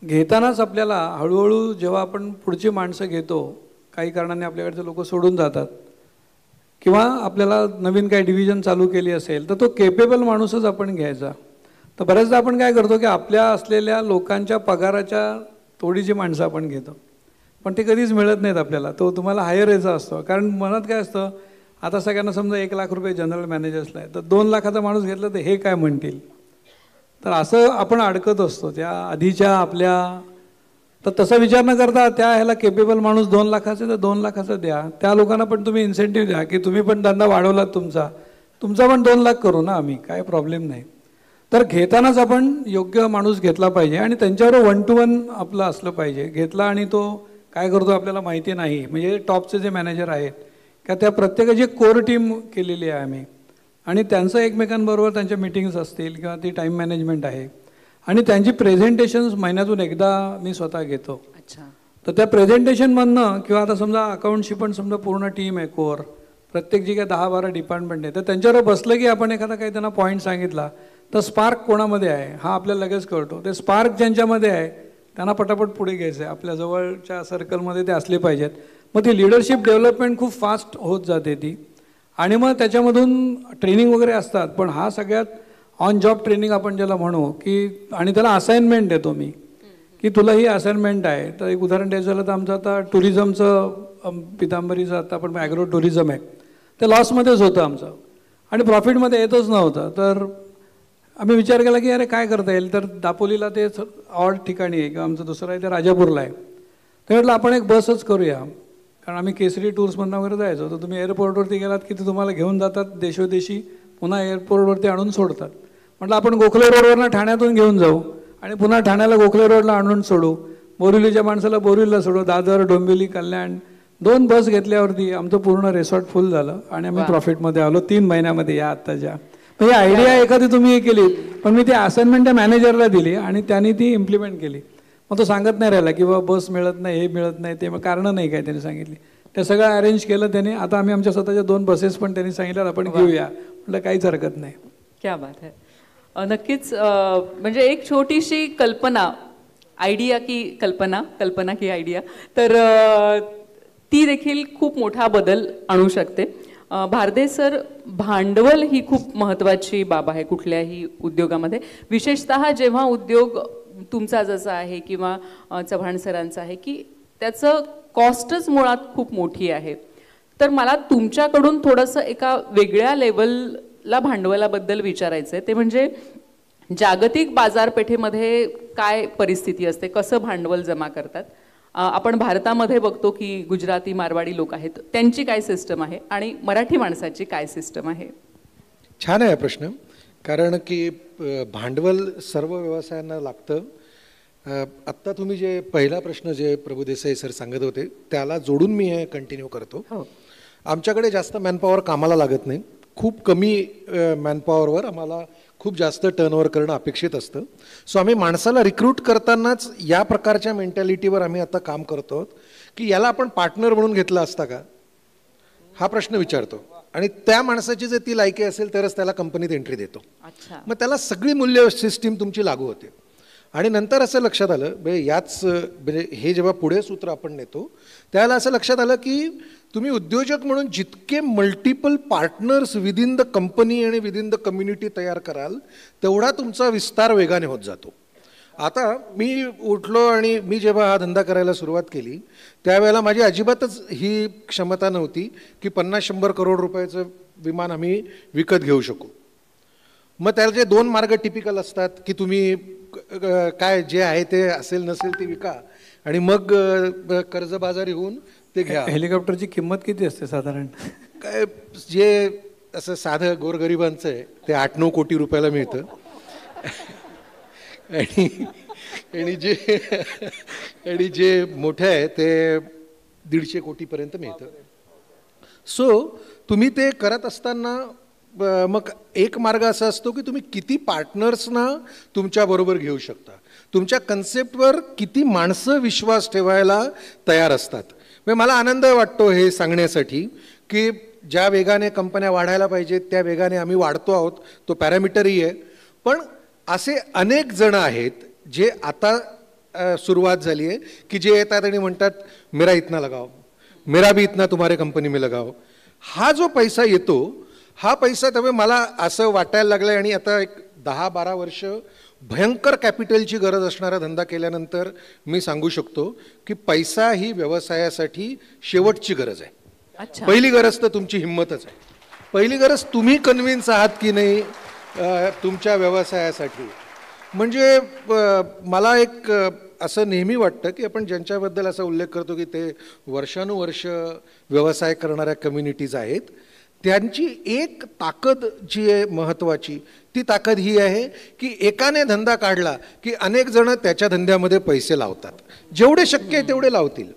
घेतानाच आपल्याला हळूहळू जेव्हा आपण पुढची माणसं घेतो, काही कारणाने आपल्याकडचे लोक सोडून जातात किंवा आपल्याला नवीन काही डिव्हिजन चालू केली असेल, तर तो केपेबल माणूसच आपण घ्यायचा. तर बऱ्याचदा आपण काय करतो की आपल्या असलेल्या लोकांच्या पगाराच्या तोडीची माणसं आपण घेतो, पण ते कधीच मिळत नाहीत आपल्याला. तो तुम्हाला हायर यायचा असतो. कारण मनात काय असतं, आता सगळ्यांना समजा 1 लाख रुपये जनरल मॅनेजर्सला आहे, तर 2 लाखाचा माणूस घेतला तर हे काय म्हणतील. तर असं आपण अडकत असतो त्या आधीच्या आपल्या. तर तसा विचार न करता त्या ह्याला केपेबल माणूस 2 लाखाचं तर 2 लाखाचं द्या. त्या लोकांना पण तुम्ही इन्सेंटिव्ह द्या की तुम्ही पण धंदा वाढवलात तुमचा पण 2 लाख करू ना आम्ही, काय प्रॉब्लेम नाही. तर घेतानाच आपण योग्य माणूस घेतला पाहिजे आणि त्यांच्यावर 1 to 1 आपलं असलं पाहिजे. घेतला आणि तो काय करतो आपल्याला माहिती नाही. म्हणजे टॉपचे जे मॅनेजर आहेत का त्या प्रत्येकाची कोर टीम केलेली आहे आम्ही, आणि त्यांचं एकमेकांबरोबर त्यांच्या मीटिंग्स असतील किंवा ती टाईम मॅनेजमेंट आहे, आणि त्यांची प्रेझेंटेशन्स महिन्यातून एकदा मी स्वतः घेतो. अच्छा. तर त्या प्रेझेंटेशनमधनं किंवा आता समजा अकाउंटशी पण समजा पूर्ण टीम आहे कोर, प्रत्येक जी काय 10-12 डिपार्टमेंट आहे, तर त्यांच्यावर बसलं की आपण एखादा काही त्यांना पॉईंट सांगितला तर स्पार्क कोणामध्ये आहे हा आपल्याला लगेच कळतो. ते स्पार्क ज्यांच्यामध्ये आहे त्यांना पटापट पुढे घ्यायचं आहे, आपल्या जवळच्या सर्कलमध्ये ते असले पाहिजेत. मग ती लिडरशिप डेव्हलपमेंट खूप फास्ट होत जाते ती. आणि मग त्याच्यामधून ट्रेनिंग वगैरे असतात, पण हा सगळ्यात ऑन जॉब ट्रेनिंग आपण ज्याला म्हणू की, आणि त्याला असाइनमेंट देतो मी की तुला ही असाइनमेंट आहे. तर एक उदाहरण द्यायचं झालं तर आमचं आता टुरिझमचं पितांबरीचं आता आपण ॲग्रो टुरिझम आहे, ते लॉसमध्येच होतं आमचं आणि प्रॉफिटमध्ये येतच नव्हतं. तर आम्ही विचार केला की अरे काय करता येईल. तर दापोलीला ते ऑड ठिकाणी आहे किंवा आमचं दुसरं आहे ते राजापूरला आहे. तर म्हटलं आपण एक बसच करूया, कारण आम्ही केसरी टूर्समधनं वगैरे जायचो. तर तुम्ही एअरपोर्टवरती गेलात की ते तुम्हाला घेऊन जातात देशोदेशी, पुन्हा एअरपोर्टवरती आणून सोडतात. म्हटलं आपण गोखले रोडवरनं ठाण्यातून घेऊन जाऊ आणि पुन्हा ठाण्याला गोखले रोडला आणून सोडू, बोरिवलीच्या माणसाला बोरिवलीला सोडू, दादर, डोंबिवली, कल्याण 2 बस घेतल्यावरती आमचं पूर्ण रिसॉर्ट फुल झालं आणि आम्ही प्रॉफिटमध्ये आलो 3 महिन्यामध्ये. या आत्ताच्या ही आयडिया एखादी तुम्ही हे केली, पण मी ती असाइनमेंट त्या मॅनेजरला दिली आणि त्यांनी ती इम्प्लिमेंट केली. मग तो सांगत नाही राहिला की बाबा बस मिळत नाही, हे मिळत नाही, ते कारणं नाही काय त्यांनी सांगितली. ते सगळं अरेंज केलं त्यांनी. आता आम्ही आमच्या स्वतःच्या 2 बसेस पण त्यांनी सांगितलं आपण घेऊया. म्हटलं काहीच हरकत नाही. क्या बात आहे. नक्कीच म्हणजे एक छोटीशी कल्पना, आयडिया की कल्पना, कल्पना की आयडिया, तर ती देखील खूप मोठा बदल आणू शकते. भारदे सर, भांडवल ही खूप महत्त्वाची बाब आहे कुठल्याही उद्योगामध्ये, विशेषतः जेव्हा उद्योग तुमचा जसा आहे किंवा चव्हाण सरांचा आहे की त्याचं कॉस्टच मुळात खूप मोठी आहे. तर मला तुमच्याकडून थोडंसं एका वेगळ्या लेवलला भांडवलाबद्दल विचारायचं आहे. ते म्हणजे जागतिक बाजारपेठेमध्ये काय परिस्थिती असते, कसं भांडवल जमा करतात. आपण भारतामध्ये बघतो की गुजराती, मारवाडी लोक आहेत, त्यांची काय सिस्टम आहे आणि मराठी माणसाची काय सिस्टम आहे. छान आहे हा प्रश्न, कारण की भांडवल सर्व व्यवसायांना लागतं. आत्ता तुम्ही जे पहिला प्रश्न जे प्रभू देसाई सर सांगत होते त्याला जोडून मी हे कंटिन्यू करतो. आमच्याकडे जास्त मॅनपॉवर कामाला लागत नाही, खूप कमी मॅनपॉवरवर आम्हाला खूप जास्त टर्नओव्हर करणं अपेक्षित असतं. सो आम्ही माणसाला रिक्रूट करतानाच या प्रकारच्या मेंटॅलिटीवर आम्ही आता काम करतो की याला आपण पार्टनर म्हणून घेतला असता का, हा प्रश्न विचारतो आणि त्या माणसाची जर ती लायकी असेल तरच त्याला कंपनीत एंट्री देतो. मग त्याला सगळी मूल्य सिस्टीम तुमची लागू होते. आणि नंतर असं लक्षात आलं, म्हणजे याच म्हणजे हे जेव्हा पुढे सूत्र आपण नेतो त्यावेळेला असं लक्षात आलं की तुम्ही उद्योजक म्हणून जितके multiple partners within the company आणि विदिन द कम्युनिटी तयार कराल तेवढा तुमचा विस्तार वेगाने होत जातो. आता मी उठलो आणि मी जेव्हा हा धंदा करायला सुरुवात केली त्यावेळेला माझी अजिबातच ही क्षमता नव्हती की 50-100 करोड रुपयाचं विमान आम्ही विकत घेऊ शकू. मग त्याचे 2 मार्ग टिपिकल असतात की तुम्ही काय जे आहे ते असेल नसेल ते विका आणि मग कर्जबाजारी होऊन ते घ्या. हेलिकॉप्टरची किंमत किती असते साधारण? काय जे असं साधं गोरगरिबांचं आहे ते 8-9 कोटी रुपयाला मिळतं आणि जे मोठे आहे ते 150 कोटीपर्यंत मिळतं. सो तुम्ही ते करत असताना मग एक मार्ग असा असतो की तुम्ही किती पार्टनर्सना तुमच्याबरोबर घेऊ शकता, तुमच्या कन्सेप्टवर किती माणसं विश्वास ठेवायला तयार असतात. म्हणजे मला आनंद वाटतो हे सांगण्यासाठी की ज्या वेगाने कंपन्या वाढायला पाहिजेत त्या वेगाने आम्ही वाढतो आहोत, तो पॅरामीटरही आहे. पण असे अनेक जण आहेत जे आता सुरुवात झाली आहे की जे येतात आणि म्हणतात मेरा इतना लगाओ, मेरा भी इतना तुम्हारे कंपनी में लगाओ. हा जो पैसा येतो हा पैसा त्यामुळे मला असं वाटायला लागलं आणि आता एक 10-12 वर्ष भयंकर कॅपिटलची गरज असणारा धंदा केल्यानंतर मी सांगू शकतो की पैसा ही व्यवसायासाठी शेवटची गरज आहे. पहिली गरज तर तुमची हिंमतच आहे. पहिली गरज तुम्ही कन्व्हिन्स आहात की नाही तुमच्या व्यवसायासाठी. म्हणजे मला एक असं नेहमी वाटतं की आपण ज्यांच्याबद्दल असा उल्लेख करतो की ते वर्षानुवर्ष व्यवसाय करणाऱ्या कम्युनिटीज आहेत त्यांची एक ताकद जी आहे महत्त्वाची ती ताकद ही आहे की एकाने धंदा काढला की अनेक जण त्याच्या धंद्यामध्ये पैसे लावतात, जेवढे शक्य आहे तेवढे लावतील.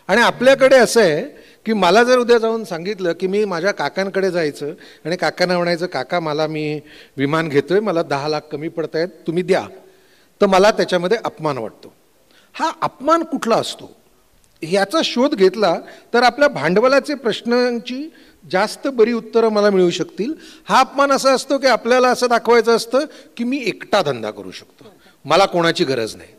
आणि आपल्याकडे असं आहे की मला जर उद्या जाऊन सांगितलं की मी माझ्या काकांकडे जायचं आणि काकांना म्हणायचं काका मला मी विमान घेतोय, मला 10 लाख कमी पडत आहेत, तुम्ही द्या, तर मला त्याच्यामध्ये अपमान वाटतो. हा अपमान कुठला असतो याचा शोध घेतला तर आपल्या भांडवलाचे प्रश्नांची जास्त बरी उत्तरं मला मिळू शकतील. हा अपमान असा असतो की आपल्याला असं दाखवायचं असतं की मी एकटा धंदा करू शकतो, मला कोणाची गरज नाही.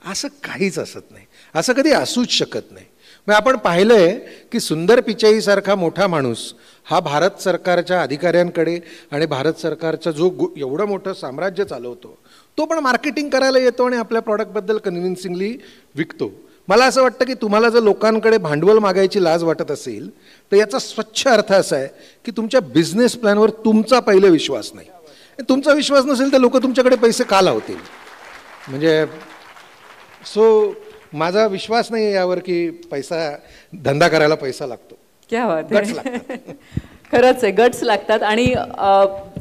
असं काहीच असत नाही, असं कधी असूच शकत नाही. मग आपण पाहिलंय की सुंदर पिचाईसारखा मोठा माणूस हा भारत सरकारच्या अधिकाऱ्यांकडे आणि भारत सरकारचा जो एवढं मोठं साम्राज्य चालवतो तो पण मार्केटिंग करायला येतो आणि आपल्या प्रॉडक्टबद्दल कन्व्हिन्सिंगली विकतो. मला असं वाटतं की तुम्हाला जर लोकांकडे भांडवल मागायची लाज वाटत असेल तर याचा स्वच्छ अर्थ असा आहे की तुमच्या बिझनेस प्लॅनवर तुमचा पहिले विश्वास नाही. तुमचा विश्वास नसेल तर लोक तुमच्याकडे पैसे का लावतील? म्हणजे माझा विश्वास नाही यावर की धंदा करायला पैसा लागतो. क्या बात आहे. खरंच आहे, गट्स लागतात. आणि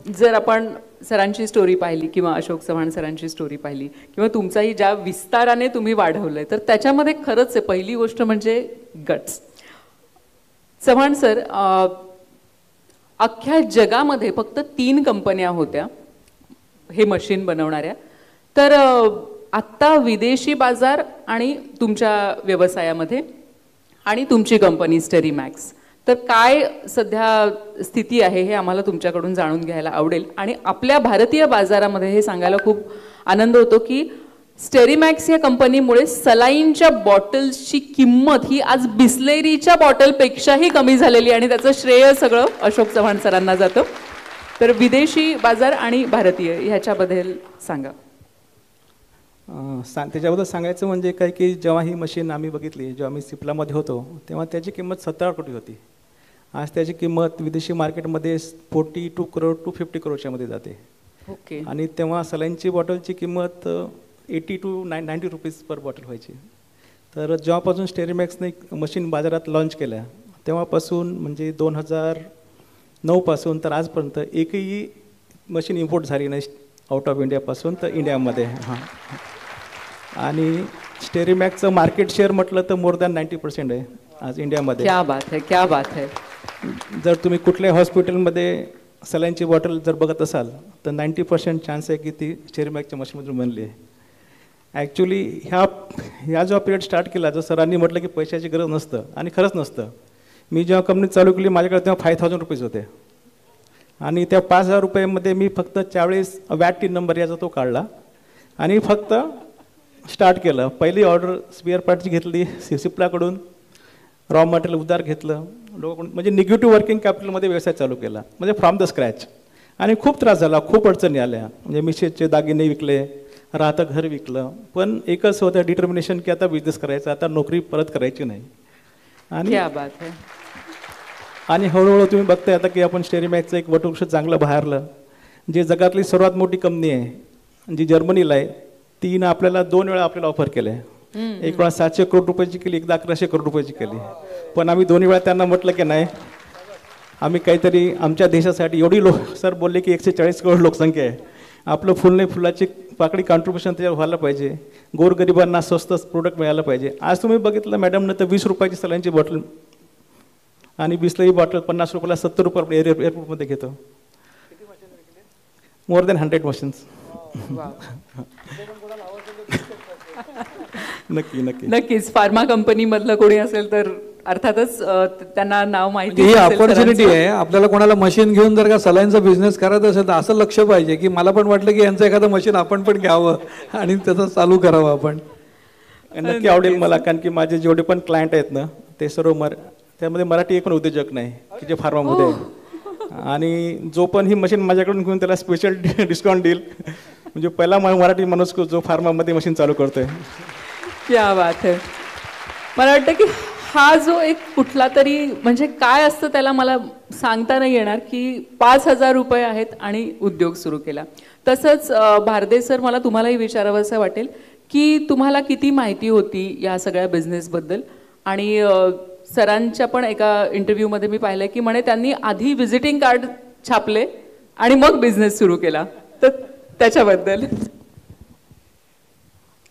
जर आपण सरांची स्टोरी पाहिली किंवा अशोक चव्हाण सरांची स्टोरी पाहिली किंवा तुमचाही ज्या विस्ताराने तुम्ही वाढवलंय तर त्याच्यामध्ये खरंच आहे पहिली गोष्ट म्हणजे गट्स. चव्हाण सर, अख्ख्या जगामध्ये फक्त 3 कंपन्या होत्या हे मशीन बनवणाऱ्या. तर आत्ता विदेशी बाजार आणि तुमच्या व्यवसायामध्ये आणि तुमची कंपनी स्टेरीमॅक्स, तर काय सध्या स्थिती आहे हे आम्हाला तुमच्याकडून जाणून घ्यायला आवडेल. आणि आपल्या भारतीय बाजारामध्ये हे सांगायला खूप आनंद होतो की स्टेरीमॅक्स या कंपनीमुळे सलाईनच्या बॉटल्सची किंमत ही आज बिस्लेरीच्या बॉटलपेक्षाही कमी झालेली आणि त्याचं श्रेय सगळं अशोक चव्हाण सरांना जातं. तर विदेशी बाजार आणि भारतीय ह्याच्याबद्दल सांगा. त्याच्याबद्दल सांगायचं म्हणजे काय की जेव्हा ही मशीन आम्ही बघितली, जेव्हा आम्ही सिप्लामध्ये होतो तेव्हा त्याची किंमत 17 कोटी होती. आज त्याची किंमत विदेशी मार्केटमध्ये 42 करोड टू 50 करोडच्या मध्ये जाते. ओके. आणि तेव्हा सलाईनची बॉटलची किंमत 80 टू 90 रुपीज पर बॉटल व्हायची. तर जेव्हापासून स्टेरीमॅक्सने मशीन बाजारात लॉन्च केल्या तेव्हापासून म्हणजे 2009 पासून तर आजपर्यंत एकही मशीन इम्पोर्ट झाली नाही आउट ऑफ इंडियापासून तर इंडियामध्ये. हां. आणि स्टेरीमॅक्सचं मार्केट शेअर म्हटलं तर मोर दॅन 90% आहे आज इंडियामध्ये. क्या बात है, क्या बात है. जर तुम्ही कुठल्याही हॉस्पिटलमध्ये सलाईनची बॉटल जर बघत असाल तर 90% चान्स आहे की ती स्टेरीमॅक्सच्या मशीनमधून बनली आहे. ॲक्च्युली ह्या जो पिरियड स्टार्ट केला, जर सरांनी म्हटलं की पैशाची गरज नसतं आणि खरंच नसतं. मी जेव्हा कंपनी चालू केली माझ्याकडे तेव्हा 5,000 रुपीज होते आणि त्या 5,000 रुपयामध्ये मी फक्त 40 वॅट टीन नंबर याचा तो काढला आणि फक्त स्टार्ट केलं. पहिली ऑर्डर स्पेअर पार्टची घेतली सिप्लाकडून, रॉ मटेरियल उधार घेतलं, म्हणजे निगेटिव्ह वर्किंग कॅपिटलमध्ये व्यवसाय चालू केला, म्हणजे फ्रॉम द स्क्रॅच. आणि खूप त्रास झाला, खूप अडचणी आल्या. म्हणजे मिसेसचे दागिने विकले, राहतं घर विकलं, पण एकच होतं डिटर्मिनेशन की आता बिझनेस करायचा, आता नोकरी परत करायची नाही. आणि हळूहळू तुम्ही बघताय आता की आपण स्टेरीमॅक्सचं एक वटवृक्ष चांगलं बाहेरलं. जे जगातली सर्वात मोठी कंपनी आहे जी जर्मनीला आहे, तिनं आपल्याला 2 वेळा आपल्याला ऑफर केलं आहे. एक वेळा 700 करोड रुपयाची केली, एकदा 1100 करोड रुपयाची केली. पण आम्ही 2 वेळा त्यांना म्हटलं की नाही, आम्ही काहीतरी आमच्या देशासाठी एवढी सर बोलले की 140 करोड लोकसंख्या आहे, आपलं फुल नाही फुलाची पाकळी कॉन्ट्रीब्युशन त्याच्यावर व्हायला पाहिजे, गोरगरिबांना स्वस्त प्रोडक्ट मिळायला पाहिजे. आज तुम्ही बघितलं मॅडमनं तर 20 रुपयाची सलाईनची बॉटल आणि बिस्लरी बॉटल 50 रुपयाला 70 रुपये एअरपोर्टमध्ये घेतो. More than 100 machines. नक्कीच. फार्मा कंपनी मधलं कोणी असेल तर अर्थातच त्यांना नाव माहिती. ही ऑपॉर्च्युनिटी आहे. आपल्याला कोणाला मशीन घेऊन जर का सलाईनचा बिझनेस करायचा असेल तर असं लक्ष पाहिजे की मला पण वाटलं की यांचं एखादं मशीन आपण पण घ्यावं आणि त्याचं चालू करावं आपण. नक्की आवडेल मला, कारण की माझे जेवढे पण क्लायंट आहेत ना ते सर्व त्यामध्ये मराठी एक पण उद्योजक नाही की जे फार्मामध्ये आहे. आणि जो पण ही मशीन माझ्याकडून घेऊन त्याला स्पेशल डिस्काउंट देईल, म्हणजे पहिला मराठी माणूस जो फार्मामध्ये मशीन चालू करतोय. क्या बात है. मला वाटतं की हा जो एक कुठला तरी म्हणजे काय असतं त्याला मला सांगता नाही येणार की 5,000 रुपये आहेत आणि उद्योग सुरू केला. तसंच भारदे सर, मला तुम्हालाही विचारावं असं वाटेल की तुम्हाला किती माहिती होती या सगळ्या बिझनेसबद्दल. आणि सरांच्या पण एका इंटरव्ह्यूमध्ये मी पाहिलं की म्हणे त्यांनी आधी व्हिजिटिंग कार्ड छापले आणि मग बिझनेस सुरू केला, तर त्याच्याबद्दल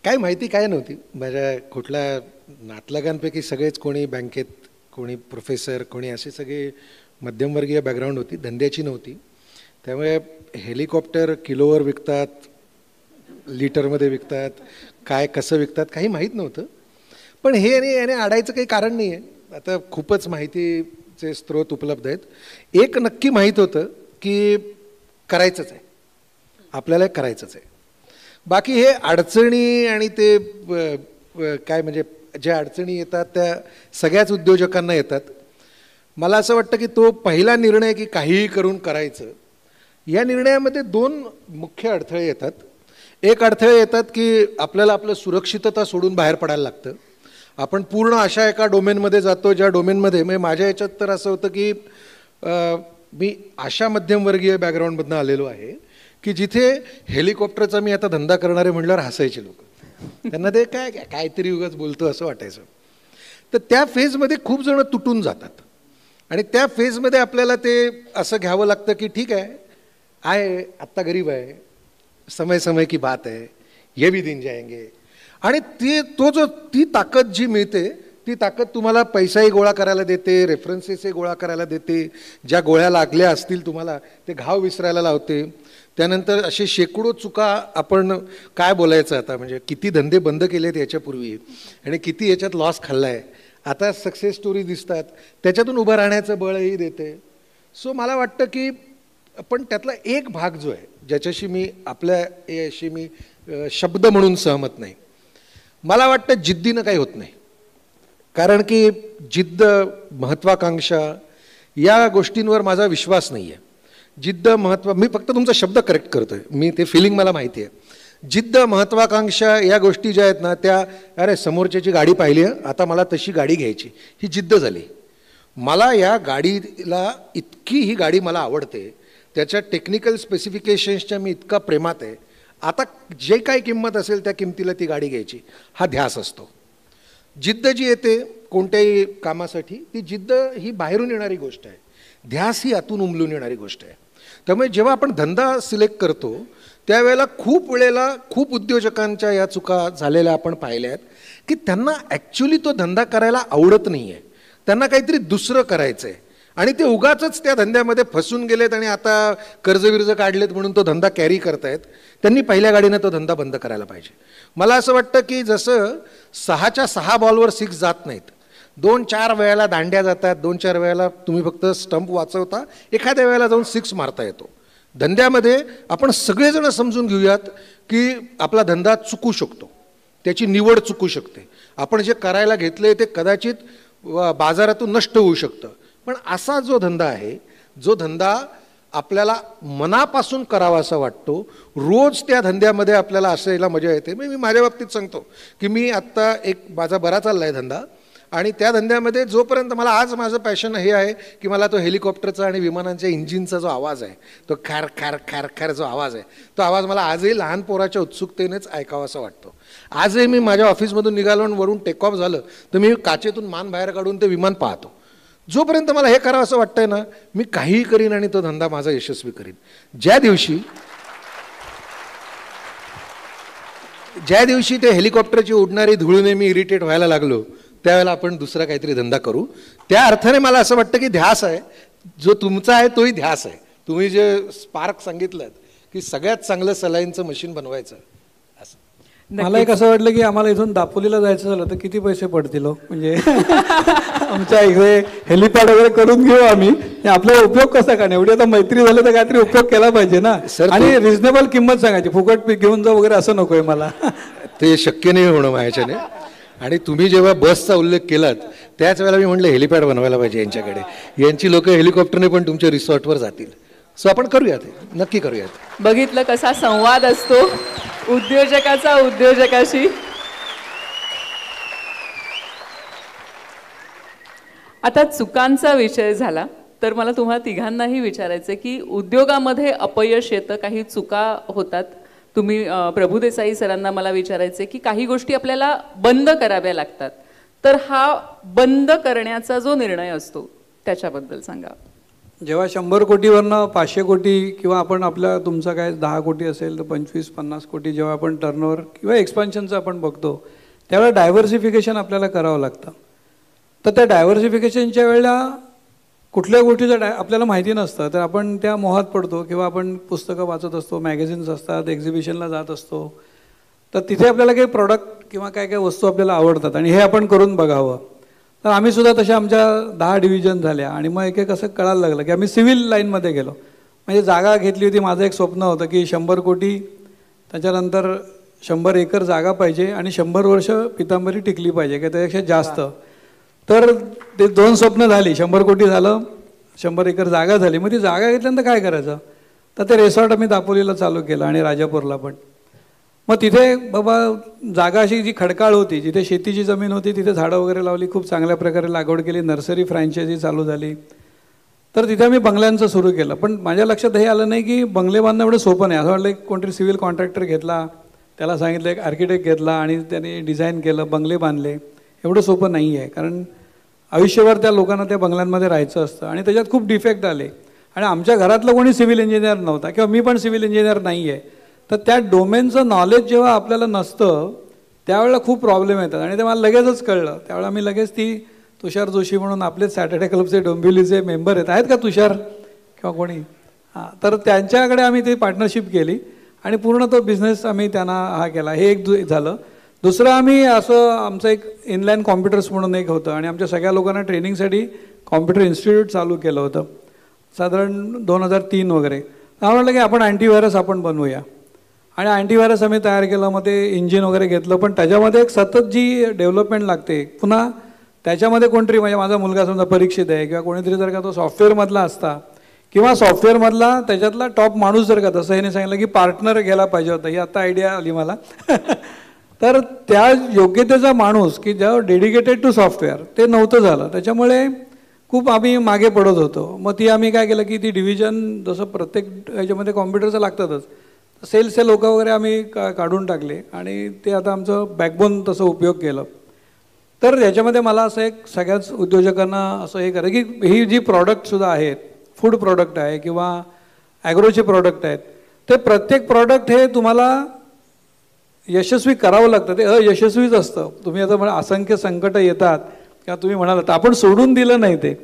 काय माहिती काय नव्हती. माझ्या कुठल्या नातलगांपैकी सगळेच कोणी बँकेत, कोणी प्रोफेसर, कोणी असे सगळे मध्यमवर्गीय बॅकग्राऊंड होती, धंद्याची नव्हती. त्यामुळे हेलिकॉप्टर किलोवर विकतात, लिटरमध्ये विकतात, काय कसं विकतात काही माहीत नव्हतं. पण हे याने अडायचं काही कारण नाही आहे. आता खूपच माहितीचे स्रोत उपलब्ध आहेत. एक नक्की माहीत होतं की करायचंच आहे, आपल्याला करायचंच आहे. बाकी हे अडचणी आणि ते काय म्हणजे ज्या अडचणी येतात त्या सगळ्याच उद्योजकांना येतात. मला असं वाटतं की तो पहिला निर्णय की काहीही करून करायचं, या निर्णयामध्ये 2 मुख्य अडथळे येतात. एक अडथळे येतात की आपल्याला आपलं सुरक्षितता सोडून बाहेर पडायला लागतं. आपण पूर्ण अशा एका डोमेनमध्ये जातो ज्या डोमेनमध्ये म्हणजे माझ्या याच्यात तर असं होतं की मी अशा मध्यमवर्गीय बॅकग्राऊंडमधनं आलेलो आहे की जिथे हेलिकॉप्टरचा मी आता धंदा करणारे म्हणल्यावर हसायचे लोक. त्यांना ते काहीतरी उगाच बोलतो असं वाटायचं. तर त्या फेजमध्ये खूप जण तुटून जातात आणि त्या फेजमध्ये आपल्याला ते असं घ्यावं लागतं की ठीक आहे आत्ता गरीब आहे, समय समय की बात है, ये भी दिन जाएंगे. आणि ती ताकद जी मिळते ती ताकद तुम्हाला पैसाही गोळा करायला देते, रेफरन्सेसही गोळा करायला देते, ज्या गोळ्या लागल्या असतील तुम्हाला ते घाव विसरायला लावते. त्यानंतर असे शेकडो चुका आपण काय बोलायचं आता म्हणजे किती धंदे बंद केलेत याच्यापूर्वी आणि किती याच्यात लॉस खाल्ला आहे, आता सक्सेस स्टोरी दिसतात, त्याच्यातून उभं राहण्याचं बळही देते. सो मला वाटतं की पण त्यातला एक भाग जो आहे ज्याच्याशी मी याशी मी शब्द म्हणून सहमत नाही. मला वाटतं जिद्दीनं काही होत नाही. कारण की जिद्द, महत्त्वाकांक्षा या गोष्टींवर माझा विश्वास नाही आहे. जिद्द, मी फक्त तुमचा शब्द करेक्ट करतोय, मी ते फिलिंग मला माहिती आहे. जिद्द, महत्त्वाकांक्षा या गोष्टी ज्या आहेत ना त्या अरे समोरच्याची गाडी पाहिली आहे आता मला तशी गाडी घ्यायची, ही जिद्द झाली. मला या गाडीला इतकी ही गाडी मला आवडते, त्याच्या टेक्निकल स्पेसिफिकेशन्सच्या मी इतका प्रेमात आहे, आता जे काही किंमत असेल त्या किमतीला ती गाडी घ्यायची, हा ध्यास असतो. जिद्द जी येते कोणत्याही कामासाठी ती जिद्द ही बाहेरून येणारी गोष्ट आहे, ध्यास ही आतून उमलून येणारी गोष्ट आहे. त्यामुळे जेव्हा आपण धंदा सिलेक्ट करतो त्यावेळेला खूप वेळेला खूप उद्योजकांच्या या चुका झालेल्या आपण पाहिल्या आहेत की त्यांना ॲक्च्युली तो धंदा करायला आवडत नाही आहे, त्यांना काहीतरी दुसरं करायचं आहे आणि ते उगाचच त्या धंद्यामध्ये फसून गेलेत आणि आता कर्जविर्ज काढलेत म्हणून तो धंदा कॅरी करतायत. त्यांनी पहिल्या गाडीनं तो धंदा बंद करायला पाहिजे. मला असं वाटतं की जसं 6च्या 6 बॉलवर 6 जात नाहीत, 2-4 वेळेला दांड्या जातात, 2-4 वेळेला तुम्ही फक्त स्टंप वाचवता, एखाद्या वेळेला जाऊन 6 मारता येतो. धंद्यामध्ये आपण सगळेजण समजून घेऊयात की आपला धंदा चुकू शकतो, त्याची निवड चुकू शकते, आपण जे करायला घेतले ते कदाचित बाजारातून नष्ट होऊ शकतं. पण असा जो धंदा आहे, जो धंदा आपल्याला मनापासून करावा असा वाटतो, रोज त्या धंद्यामध्ये आपल्याला असायला मजा येते. मी माझ्या बाबतीत सांगतो की मी आत्ता माझा बरा चालला आहे धंदा आणि त्या धंद्यामध्ये जोपर्यंत मला आज माझं पॅशन हे आहे की मला तो हेलिकॉप्टरचा आणि विमानांच्या इंजिनचा जो आवाज आहे, तो खॅर खॅर खॅर खॅर जो आवाज आहे, तो आवाज मला आजही लहान पोराच्या उत्सुकतेनेच ऐकावा असं वाटतो. आजही मी माझ्या ऑफिसमधून निघालो आणि वरून टेक ऑफ झालं तर मी काचेतून मान बाहेर काढून ते विमान पाहतो. जोपर्यंत मला हे करावं असं वाटतंय ना, मी काहीही करीन आणि तो धंदा माझा यशस्वी करीन. ज्या दिवशी ते हेलिकॉप्टरची उडणारी धुळीने मी इरिटेट व्हायला लागलो त्यावेळेला आपण दुसरा काहीतरी धंदा करू. त्या अर्थाने मला असं वाटतं की ध्यास आहे, जो तुमचा आहे तोही ध्यास आहे. तुम्ही जे स्पार्क सांगितलं की सगळ्यात चांगलं सलाईनचं मशीन बनवायचं, मला एक असं वाटलं की आम्हाला इथून दापोलीला जायचं झालं तर किती पैसे पडतील म्हणजे आमच्या इकडे हेलिपॅड वगैरे करून घेऊ आम्ही, आपल्याला उपयोग कसा का, एवढी आता मैत्री झाली तर काहीतरी उपयोग केला पाहिजे ना. आणि रिझनेबल किंमत सांगायची, फुकट पीक घेऊन जा वगैरे असं नकोय मला. ते शक्य नाही होणं माझ्याने. आणि तुम्ही जेव्हा बसचा उल्लेख केलात त्याच वेळेला मी म्हटलं हेलिपॅड बनवायला पाहिजे यांच्याकडे, यांची लोक हेलिकॉप्टरने पण तुमच्या रिसॉर्टवर जातील. सो आपण करूयात, नक्की करूयात. बघितलं कसा संवाद असतो उद्योजकाचा उद्योजकाशी. आता चुकांचा विषय झाला तर मला तुम्हाला तिघांनाही विचारायचं की उद्योगामध्ये अपयश येतं, काही चुका होतात. तुम्ही प्रभुदेसाई सरांना मला विचारायचे की काही गोष्टी आपल्याला बंद कराव्या लागतात, तर हा बंद करण्याचा जो निर्णय असतो त्याच्याबद्दल सांगा. जेव्हा 100 कोटीवरनं 500 कोटी किंवा आपण आपल्या तुमचा काय 10 कोटी असेल तर 25-50 कोटी जेव्हा आपण टर्नओव्हर किंवा एक्सपान्शनचं आपण बघतो त्यावेळेला डायव्हर्सिफिकेशन आपल्याला करावं लागतं. तर त्या डायव्हर्सिफिकेशनच्या वेळेला कुठल्या गोष्टीचं आपल्याला माहिती नसतं तर आपण त्या मोहात पडतो किंवा आपण पुस्तकं वाचत असतो, मॅगझिन्स असतात, एक्झिबिशनला जात असतो, तर तिथे आपल्याला काही प्रॉडक्ट किंवा काय काय वस्तू आपल्याला आवडतात आणि हे आपण करून बघावं. तर आम्ही सुद्धा तशा आमच्या 10 डिव्हिजन झाल्या आणि मग एक असं कळायला लागलं की आम्ही सिव्हिल लाईनमध्ये गेलो. म्हणजे जागा घेतली होती, माझं एक स्वप्न होतं की 100 कोटी, त्याच्यानंतर 100 एकर जागा पाहिजे आणि 100 वर्ष पितांबरी टिकली पाहिजे का त्यापेक्षा जास्त. तर ते 2 स्वप्न झाली, 100 कोटी झालं, 100 एकर जागा झाली. मग ती जागा घेतल्यानंतर काय करायचं, तर ते रिसॉर्ट आम्ही दापोलीला चालू केलं आणि राजापूरला पण. मग तिथे बाबा जागा अशी जी खडकाळ होती, जिथे शेतीची जमीन होती तिथे झाडं वगैरे लावली, खूप चांगल्या प्रकारे लागवड केली, नर्सरी फ्रँचायझी चालू झाली. तर तिथे मी बंगल्यांचं सुरू केलं. पण माझ्या लक्षात हे आलं नाही की बंगले बांधणं एवढं सोपं नाही. असं वाटलं की कोणतरी सिव्हिल कॉन्ट्रॅक्टर घेतला, त्याला सांगितलं एक आर्किटेक्ट घेतला आणि त्याने डिझाईन केलं, बंगले बांधले. एवढं सोपं नाही आहे, कारण आयुष्यभर त्या लोकांना त्या बंगल्यांमध्ये राहायचं असतं आणि त्याच्यात खूप डिफेक्ट आले. आणि आमच्या घरातलं कोणी सिव्हिल इंजिनियर नव्हता किंवा मी पण सिव्हिल इंजिनियर नाही आहे. तर त्या डोमेनचं नॉलेज जेव्हा आपल्याला नसतं त्यावेळेला खूप प्रॉब्लेम येतात. आणि ते मला लगेचच कळलं. त्यावेळेला मी लगेच ती तुषार जोशी म्हणून आपले सॅटर्डे क्लबचे डोंबिवलीचे मेंबर आहेत का तुषार किंवा कोणी, हां, तर त्यांच्याकडे आम्ही ती पार्टनरशिप केली आणि पूर्ण तो बिझनेस आम्ही त्यांना हा केला. हे एक झालं. दुसरं आम्ही असं आमचं एक इनलाईन कॉम्प्युटर्स म्हणून एक होतं आणि आमच्या सगळ्या लोकांना ट्रेनिंगसाठी कॉम्प्युटर इन्स्टिट्यूट चालू केलं होतं साधारण 2003 वगैरे. आम्हाला वाटलं की आपण अँटीव्हायरस आपण बनवूया आणि अँटीव्हायरस आम्ही तयार केलं. मग ते इंजिन वगैरे घेतलं, पण त्याच्यामध्ये एक सतत जी डेव्हलपमेंट लागते, पुन्हा त्याच्यामध्ये कोणतरी म्हणजे माझा मुलगा समजा परीक्षित आहे किंवा कोणीतरी जर का तो सॉफ्टवेअरमधला असता किंवा सॉफ्टवेअरमधला त्याच्यातला टॉप माणूस जर का, तसं ह्याने सांगितलं की पार्टनर घ्यायला पाहिजे होता, ही आता आयडिया आली मला. तर त्या योग्यतेचा माणूस की ज्या डेडिकेटेड टू सॉफ्टवेअर ते नव्हतं झालं. त्याच्यामुळे खूप आम्ही मागे पडत होतो. मग ती आम्ही काय केलं की ती डिव्हिजन जसं प्रत्येक ह्याच्यामध्ये कॉम्प्युटरचं लागतातच, सेल्सचे लोक वगैरे आम्ही काढून टाकले आणि ते आता आमचं बॅकबोन तसं उपयोग केलं. तर याच्यामध्ये मला असं एक सगळ्याच उद्योजकांना असं हे करा की ही जी प्रॉडक्टसुद्धा आहेत, फूड प्रॉडक्ट आहे किंवा ॲग्रोचे प्रॉडक्ट आहेत, ते प्रत्येक प्रॉडक्ट हे तुम्हाला यशस्वी करावं लागतं. ते अयशस्वीच असतं. तुम्ही आता मला असंख्य संकटं येतात किंवा तुम्ही म्हणालात आपण सोडून दिलं नाही, ते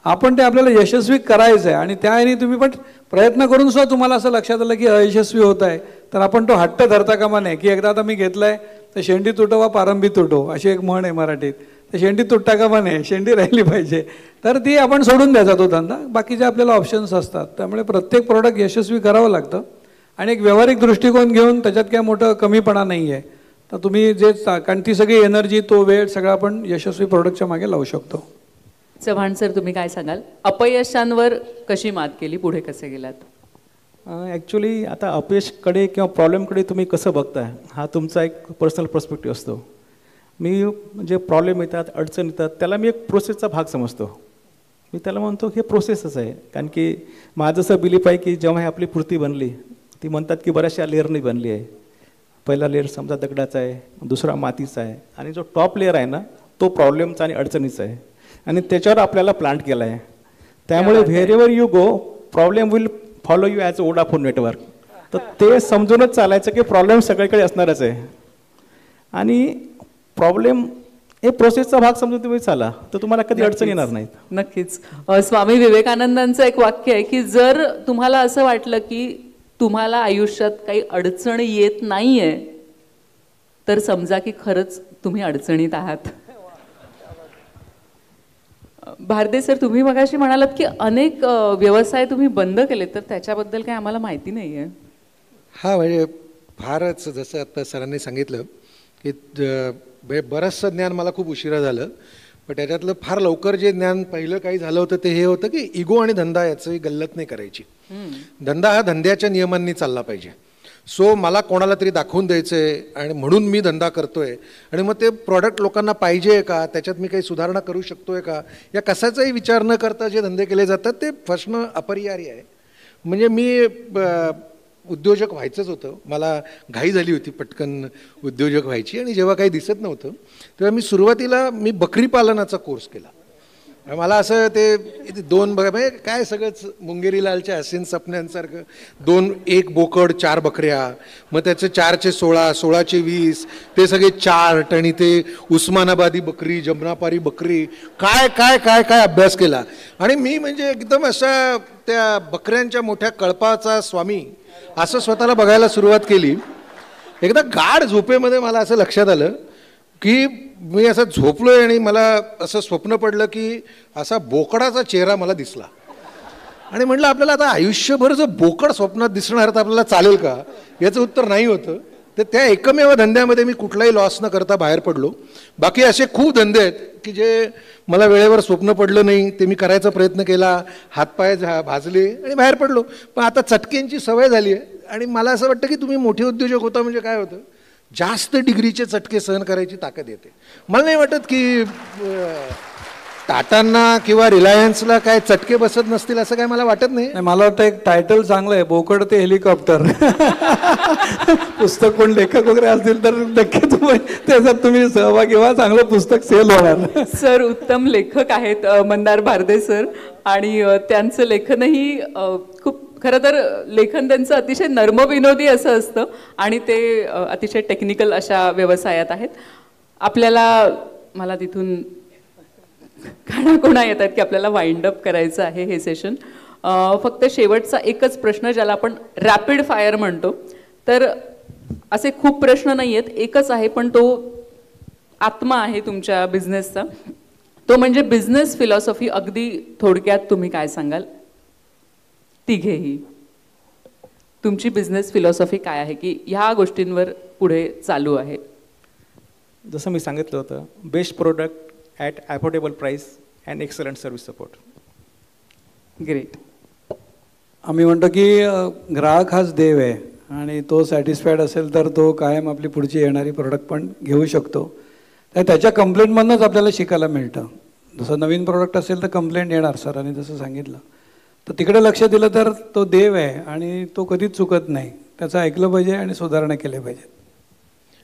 आपण ते आपल्याला यशस्वी करायचं आहे आणि त्याने तुम्ही पण प्रयत्न करून सुद्धा तुम्हाला असं लक्षात आलं की अयशस्वी होत आहे, तर आपण तो हट्ट धरता कामा नये की एकदा आता मी घेतलं आहे तर शेंडी तुटवा पारंबी तुटो, अशी एक म्हण आहे मराठीत. तर शेंडी तुटता कामा नये, शेंडी राहिली पाहिजे. तर ती आपण सोडून द्यायचा तो धंदा. बाकीचे आपल्याला ऑप्शन्स असतात. त्यामुळे प्रत्येक प्रॉडक्ट यशस्वी करावं लागतं आणि एक व्यावहारिक दृष्टिकोन घेऊन त्याच्यात काय मोठं कमीपणा नाही आहे. तर तुम्ही जे कारण ती सगळी एनर्जी, तो वेळ सगळं आपण यशस्वी प्रॉडक्टच्या मागे लावू शकतो. चव्हाण सर, तुम्ही काय सांगाल? अपयशांवर कशी मात केली, पुढे कसे गेलात? ॲक्च्युली आता अपयशकडे किंवा प्रॉब्लेमकडे तुम्ही कसं बघताय हा तुमचा एक पर्सनल पर्स्पेक्टिव्ह असतो. मी म्हणजे प्रॉब्लेम येतात, अडचण येतात, त्याला मी एक प्रोसेसचा भाग समजतो. मी त्याला म्हणतो हे प्रोसेसच आहे. कारण की माझं असं बिलीफ आहे की जेव्हा ही आपली पूर्ती बनली, ती म्हणतात की बऱ्याचशा लेअरनी बनली आहे. पहिला लेअर समजा दगडाचा आहे, दुसरा मातीचा आहे आणि जो टॉप लेअर आहे ना तो प्रॉब्लेमचा आणि अडचणीचा आहे आणि त्याच्यावर आपल्याला प्लांट केला आहे. त्यामुळे wherever you go problem will follow you as a Vodafone network. तर ते समजूनच चालायचं की प्रॉब्लेम सगळीकडे असणारच आहे आणि प्रॉब्लेम हे प्रोसेसचा भाग समजून तुम्ही चाला तर तुम्हाला कधी अडचण येणार नाहीत. नक्कीच. स्वामी विवेकानंदांचं एक वाक्य आहे की जर तुम्हाला असं वाटलं की तुम्हाला आयुष्यात काही अडचण येत नाहीये तर समजा की खरंच तुम्ही अडचणीत आहात. भारदे सर, तुम्ही मगाशी म्हणालात की अनेक व्यवसाय तुम्ही बंद केले, तर त्याच्याबद्दल काही आम्हाला माहिती नाही आहे. हा, म्हणजे फारच जसं आता सरांनी सांगितलं की बरंचसं ज्ञान मला खूप उशिरा झालं, पण त्याच्यातलं फार लवकर जे ज्ञान पहिलं काही झालं होतं ते हे होतं की इगो आणि धंदा याची गल्लत नाही करायची. धंदा हा धंद्याच्या नियमांनी चालला पाहिजे. सो मला कोणाला तरी दाखवून द्यायचं आहे आणि म्हणून मी धंदा करतोय आणि मग ते प्रॉडक्ट लोकांना पाहिजे आहे का, त्याच्यात मी काही सुधारणा करू शकतोय का, या कशाचाही विचार न करता जे धंदे केले जातात ते फसणं अपरिहार्य आहे. म्हणजे मी उद्योजक व्हायचंच होतं, मला घाई झाली होती पटकन उद्योजक व्हायची आणि जेव्हा काही दिसत नव्हतं तेव्हा मी सुरुवातीला बकरी पालनाचा कोर्स केला. मला असं ते दोन म्हणजे काय सगळंच मुंगेरी लालच्या हसीन सपन्यांसारखं 2 1 बोकड 4 बकऱ्या, मग त्याचे 4चे 16 16चे 20 ते सगळे चार्ट आणि ते उस्मानाबादी बकरी, जमनापारी बकरी, काय काय काय काय अभ्यास केला. आणि मी म्हणजे एकदम असा त्या बकऱ्यांच्या मोठ्या कळपाचा स्वामी असं स्वतःला बघायला सुरुवात केली. एकदा गाढ झोपेमध्ये मला असं लक्षात आलं की मी असं झोपलोय आणि मला असं स्वप्न पडलं की असा बोकडाचा चेहरा मला दिसला आणि म्हटलं आपल्याला आता आयुष्यभर जर बोकड स्वप्नात दिसणार तर आपल्याला चालेल का, याचं उत्तर नाही होतं. तर त्या एकमेव धंद्यामध्ये मी कुठलाही लॉस न करता बाहेर पडलो. बाकी असे खूप धंदे आहेत की जे मला वेळेवर स्वप्न पडलं नाही, ते मी करायचा प्रयत्न केला, हातपाय भाजले आणि बाहेर पडलो. पण आता चटक्यांची सवय झाली आहे आणि मला असं वाटतं की तुम्ही मोठे उद्योजक होता म्हणजे काय होतं जास्त डिग्रीचे चटके सहन करायची ताकद येते. मला नाही वाटत की टाटांना किंवा रिलायन्सला काय चटके बसत नसतील असं काय मला वाटत नाही. मला वाटतं एक टायटल चांगलं आहे, बोकड ते हेलिकॉप्टर. पुस्तक कोण लेखक वगैरे असतील तर नक्की त्याच्यात तुम्ही सहभागी व्हा, चांगलं पुस्तक सेल होणार. सर उत्तम लेखक आहेत मंदार भारदे सर, आणि त्यांचं लेखनही खूप, खरं तर लेखन त्यांचं अतिशय नर्मविनोदी असं असतं आणि ते अतिशय टेक्निकल अशा व्यवसायात आहेत. आपल्याला, मला तिथून कानाकोणा येतात की आपल्याला वाइंड अप करायचं आहे हे सेशन. फक्त शेवटचा एकच प्रश्न, ज्याला आपण रॅपिड फायर म्हणतो. तर असे खूप प्रश्न नाही आहेत, एकच आहे, पण तो आत्मा आहे तुमच्या बिझनेसचा. तो म्हणजे बिझनेस फिलॉसॉफी. अगदी थोडक्यात तुम्ही काय सांगाल तिघेही? तुमची बिझनेस फिलॉसॉफी काय आहे की ह्या गोष्टींवर पुढे चालू आहे? जसं मी सांगितलं होतं, best product at affordable price and excellent service support. Great. आम्ही म्हणतो की ग्राहक हाच देव आहे आणि तो सॅटिस्फाईड असेल तर तो कायम आपली पुढची येणारी प्रोडक्ट पण घेऊ शकतो. तर त्याच्या कंप्लेंटमधूनच आपल्याला शिकायला मिळतं. जसं नवीन प्रोडक्ट असेल तर कंप्लेंट येणार सरांनी जसं सांगितलं, तर तिकडे लक्ष दिलं तर तो देव आहे आणि तो कधीच चुकत नाही. त्याचं ऐकलं पाहिजे आणि सुधारणा केल्या पाहिजेत.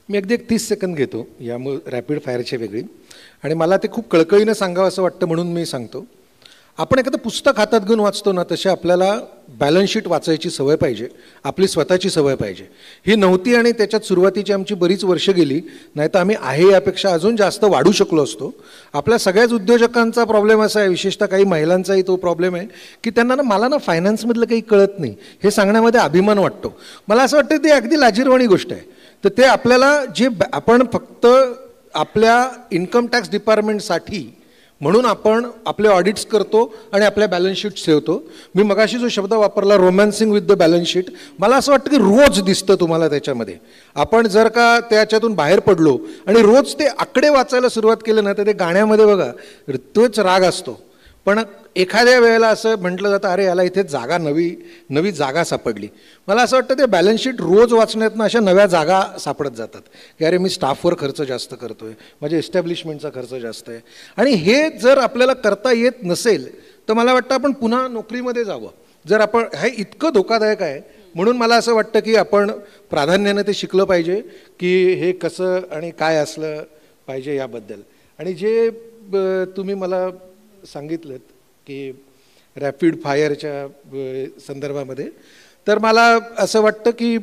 मी अगदी 30 सेकंद घेतो या रॅपिड फायरची वेगळी, आणि मला ते खूप कळकळीनं सांगावं असं वाटतं म्हणून मी सांगतो. आपण एखादं पुस्तक हातात घेऊन वाचतो ना, तसे आपल्याला बॅलन्स शीट वाचायची सवय पाहिजे, आपली स्वतःची सवय पाहिजे. ही नव्हती आणि त्याच्यात सुरुवातीची आमची बरीच वर्ष गेली, नाही तर आम्ही आहे यापेक्षा अजून जास्त वाढू शकलो असतो. आपल्या सगळ्याच उद्योजकांचा प्रॉब्लेम असा आहे, विशेषतः काही महिलांचाही तो प्रॉब्लेम आहे की त्यांना ना, मला ना फायनान्समधलं काही कळत नाही हे सांगण्यामध्ये अभिमान वाटतो. मला असं वाटतं ते अगदी लाजिरवाणी गोष्ट आहे. तर ते आपल्याला जे आपण फक्त आपल्या इन्कम टॅक्स डिपार्टमेंटसाठी म्हणून आपण आपले ऑडिट्स करतो आणि आपल्या बॅलन्स शीट ठेवतो. मी मगाशी जो शब्द वापरला रोमॅन्सिंग विथ द बॅलन्स शीट, मला असं वाटतं की रोज दिसतं तुम्हाला त्याच्यामध्ये. आपण जर का त्याच्यातून बाहेर पडलो आणि रोज ते आकडे वाचायला सुरुवात केलं ना, तर ते गाण्यामध्ये बघा तोच राग असतो. पण एखाद्या वेळेला असं म्हटलं जातं, अरे याला इथे जागा नवी जागा सापडली. मला असं वाटतं ते बॅलन्स शीट रोज वाचण्यातनं अशा नव्या जागा सापडत जातात की अरे मी स्टाफवर खर्च जास्त करतो आहे, माझ्या एस्टॅब्लिशमेंटचा खर्च जास्त आहे. आणि हे जर आपल्याला करता येत नसेल तर मला वाटतं आपण पुन्हा नोकरीमध्ये जावं. जर आपण हे इतकं धोकादायक आहे, म्हणून मला असं वाटतं की आपण प्राधान्याने ते शिकलं पाहिजे की हे कसं आणि काय असलं पाहिजे याबद्दल. आणि जे तुम्ही मला सांगितलं की रॅपिड फायरच्या संदर्भामध्ये, तर मला असं वाटतं की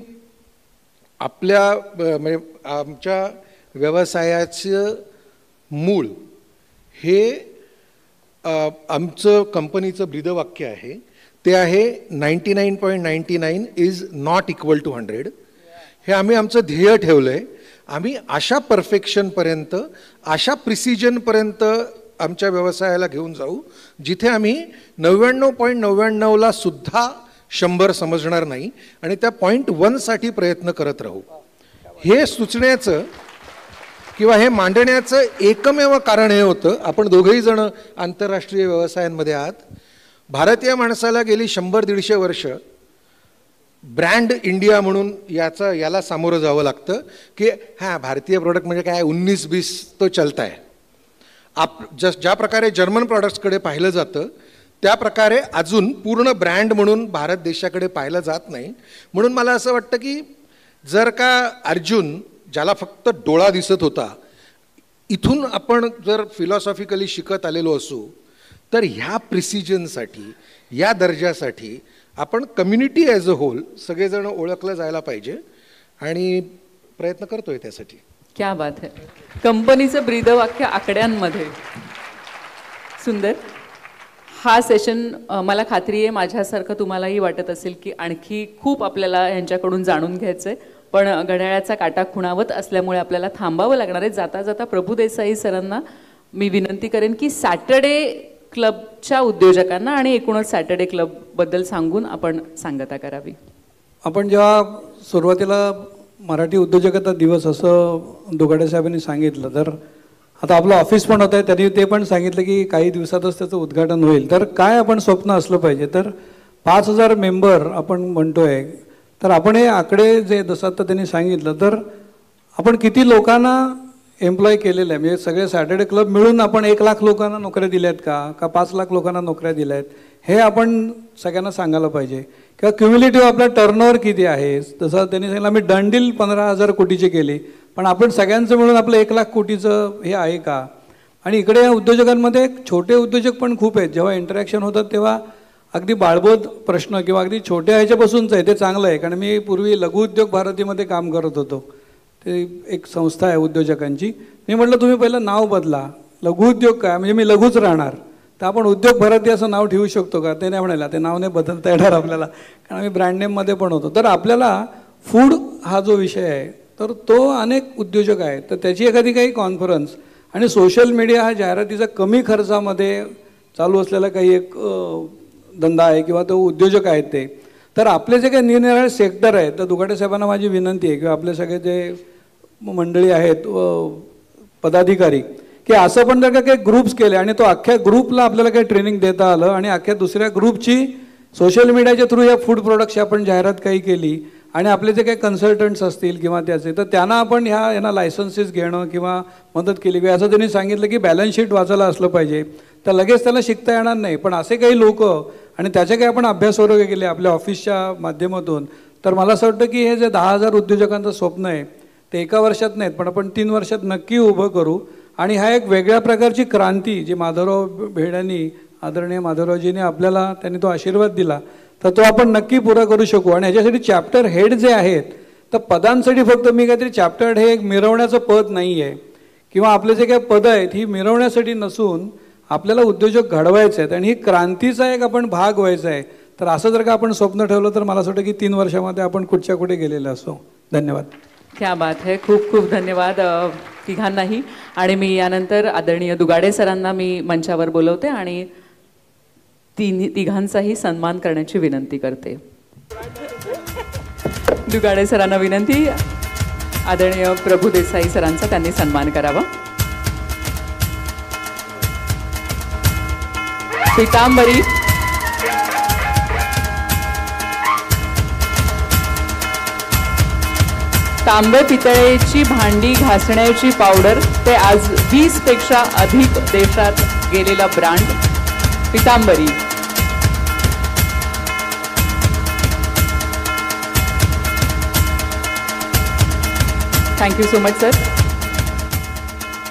आपल्या म्हणजे आमच्या व्यवसायाचं मूळ हे आमचं कंपनीचं ब्रीदवाक्य आहे. ते आहे 99.99 इज नॉट इक्वल टू 100. हे आम्ही आमचं ध्येय ठेवलं आहे. आम्ही अशा परफेक्शनपर्यंत, अशा प्रिसिजनपर्यंत आमच्या व्यवसायाला घेऊन जाऊ जिथे आम्ही 99.99ला सुद्धा 100 समजणार नाही आणि त्या 0.1साठी प्रयत्न करत राहू. हे सुचण्याचं किंवा हे मांडण्याचं एकमेव कारण हे होतं, आपण दोघंही जण आंतरराष्ट्रीय व्यवसायांमध्ये आहात. भारतीय माणसाला गेली 100-150 वर्ष ब्रँड इंडिया म्हणून याला सामोरं जावं लागतं की हां भारतीय प्रोडक्ट म्हणजे काय 19-20 तो चलता आहे. ज्या प्रकारे जर्मन प्रॉडक्ट्सकडे पाहिलं जातं त्या प्रकारे अजून पूर्ण ब्रँड म्हणून भारत देशाकडे पाहिलं जात नाही. म्हणून मला असं वाटतं की जर का अर्जुन, ज्याला फक्त डोळा दिसत होता, इथून आपण जर फिलॉसॉफिकली शिकत आलेलो असू तर ह्या प्रिसिजनसाठी, या दर्जासाठी आपण कम्युनिटी ॲज अ होल सगळेजण ओळखलं जायला पाहिजे आणि प्रयत्न करतोय त्यासाठी. क्या बात है. कंपनीचं ब्रीदवाक्य आकड्यांमध्ये. सुंदर. हा सेशन मला खात्री आहे माझ्यासारखं तुम्हालाही वाटत असेल की आणखी खूप आपल्याला यांच्याकडून जाणून घ्यायचं आहे, पण घड्याळाचा काटा खुणावत असल्यामुळे आपल्याला थांबावं लागणार आहे. जाता जाता प्रभू देसाई सरांना मी विनंती करेन की सॅटर्डे क्लबच्या उद्योजकांना आणि एकूणच सॅटर्डे क्लबबद्दल सांगून आपण सांगता करावी. आपण जेव्हा सुरुवातीला मराठी उद्योजकता दिवस असं दुगाडे साहेबांनी सांगितलं, तर आता आपलं ऑफिस पण होतं आहे, त्यांनी ते पण सांगितलं की काही दिवसातच त्याचं उद्घाटन होईल. तर काय आपण स्वप्न असलं पाहिजे, तर 5000 मेंबर आपण म्हणतोय, तर आपण हे आकडे जे जसं आता त्यांनी सांगितलं, तर आपण किती लोकांना एम्प्लॉय केलेलं आहे, म्हणजे सगळे सॅटर्डे क्लब मिळून आपण 1 लाख लोकांना नोकऱ्या दिल्यात का 5 लाख लोकांना नोकऱ्या दिल्या आहेत, हे आपण सगळ्यांना सांगायला पाहिजे. किंवा क्युम्युलेटिव्ह आपला टर्नओव्हर किती आहे. तसं त्यांनी सांगितलं आम्ही डन डील 15,000 कोटीची केली, पण आपण सगळ्यांचं मिळून आपलं 1 लाख कोटीचं हे आहे का. आणि इकडे या उद्योजकांमध्ये छोटे उद्योजक पण खूप आहेत. जेव्हा इंटरॅक्शन होतात तेव्हा अगदी बाळबोध प्रश्न किंवा अगदी छोट्या ह्याच्यापासूनच आहे, ते चांगलं आहे. कारण मी पूर्वी लघु उद्योग भारतीमध्ये काम करत होतो, ते एक संस्था आहे उद्योजकांची. मी म्हटलं तुम्ही पहिलं नाव बदला, लघु उद्योग काय म्हणजे मी लघुच राहणार, तर आपण उद्योग भारती असं नाव ठेवू शकतो का. ते नाही म्हणाला, ते नाव नाही बदलता येणार आपल्याला, कारण आम्ही ब्रँड नेममध्ये पण होतो. तर आपल्याला फूड हा जो विषय आहे तर तो अनेक उद्योजक आहेत, तर त्याची एखादी काही कॉन्फरन्स आणि सोशल मीडिया हा जाहिरातीचा कमी खर्चामध्ये चालू असलेला काही एक धंदा आहे किंवा तो उद्योजक आहेत ते. तर आपले जे काही निरनिराळे सेक्टर आहेत, तर दुगाडे साहेबांना माझी विनंती आहे किंवा आपले सगळे जे मंडळी आहेत पदाधिकारी, की असं पण जर का काही ग्रुप्स केले आणि तो अख्ख्या ग्रुपला आपल्याला काही ट्रेनिंग देता आलं आणि अख्ख्या दुसऱ्या ग्रुपची सोशल मीडियाच्या थ्रू या फूड प्रोडक्टची आपण जाहिरात काही केली आणि आपले जे काही कन्सल्टंट्स असतील किंवा त्याचे, तर त्यांना आपण यांना लायसन्सेस घेणं किंवा मदत केली किंवा असं त्यांनी सांगितलं की बॅलन्स शीट वाचायला असलं पाहिजे, तर लगेच त्याला शिकता येणार नाही. पण असे काही लोक आणि त्याचे काही आपण अभ्यास वगैरे केले आपल्या ऑफिसच्या माध्यमातून, तर मला असं वाटतं की हे जे 10,000 उद्योजकांचं स्वप्न आहे ते एका वर्षात नाहीत, पण आपण 3 वर्षात नक्की उभं करू. आणि हा एक वेगळ्या प्रकारची क्रांती जी माधवराव भेडांनी, आदरणीय माधवरावजींनी आपल्याला त्यांनी तो आशीर्वाद दिला, तर तो आपण नक्की पुरा करू शकू. आणि ह्याच्यासाठी चॅप्टर हेड जे आहेत, तर पदांसाठी फक्त मी काहीतरी चॅप्टर हेड हे एक मिरवण्याचं पद नाही आहे किंवा आपले जे काही पदं आहेत ही मिरवण्यासाठी नसून आपल्याला उद्योजक घडवायचे आहेत आणि ही क्रांतीचा एक आपण भाग व्हायचा आहे. तर असं जर का आपण स्वप्न ठेवलं तर मला असं वाटतं की 3 वर्षामध्ये आपण कुठच्या कुठे गेलेलो असो. धन्यवाद. क्या बात है, खूप खूप धन्यवाद तिघांनाही. आणि मी यानंतर आदरणीय दुगाडे सरांना मी मंचावर बोलवते आणि तिघांचाही सन्मान करण्याची विनंती करते. दुगाडे सरांना विनंती, आदरणीय प्रभू देसाई सरांचा त्यांनी सन्मान करावा. पितांबरी, तांबे पितळेची भांडी घासण्याची पावडर, ते आज 20 पेक्षा अधिक देशात गेलेला brand Pitambari. Thank you so much sir.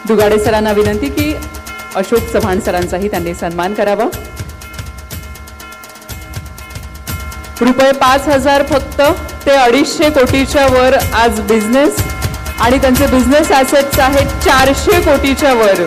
Dugade सरांना विनंती की अशोक चव्हाण सरांचाही त्यांनी सन्मान करावा. रुपये 5,000 फक्त ते 250 कोटीच्या वर आज बिझनेस आणि त्यांचे बिझनेस ॲसेट्स आहेत 400 कोटीच्या वर.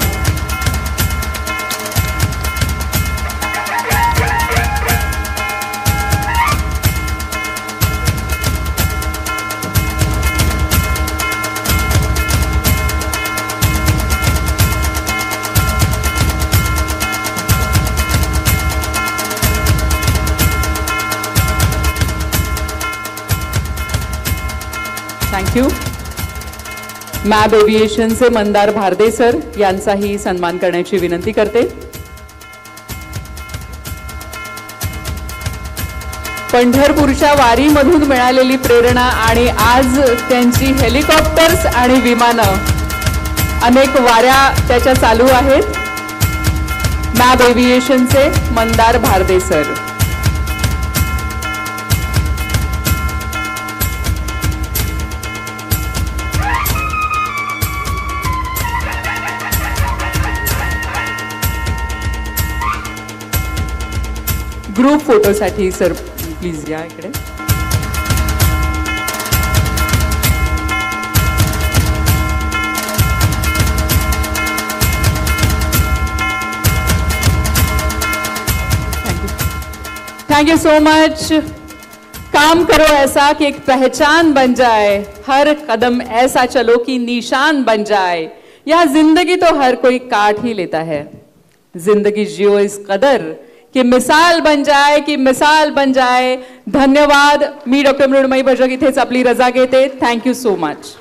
थँक्यू. मॅब एव्हिएशनचे मंदार भारदे सर यांचाही सन्मान करण्याची विनंती करते. पंढरपूरच्या वारीमधून मिळालेली प्रेरणा आणि आज त्यांची हेलिकॉप्टर्स आणि विमानं, अनेक वाऱ्या त्याच्या चालू आहेत. मॅब एव्हिएशनचे मंदार भारदे सर. ग्रुप फोटोसाठी सर प्लीज या इकडे. Thank you so much. काम करो ऐसा कि एक पहचान बन जाए, हर कदम ऐसा चलो कि निशान बन जाए. यह जिंदगी तो हर कोई काट ही लेता है, जिंदगी जियो इस कदर कि मिसाल बन जाए, कि मिसाल बन जाए. धन्यवाद. मी डॉक्टर मृण्मयी भजक इथेच आपली रजा घेते. Thank you so much.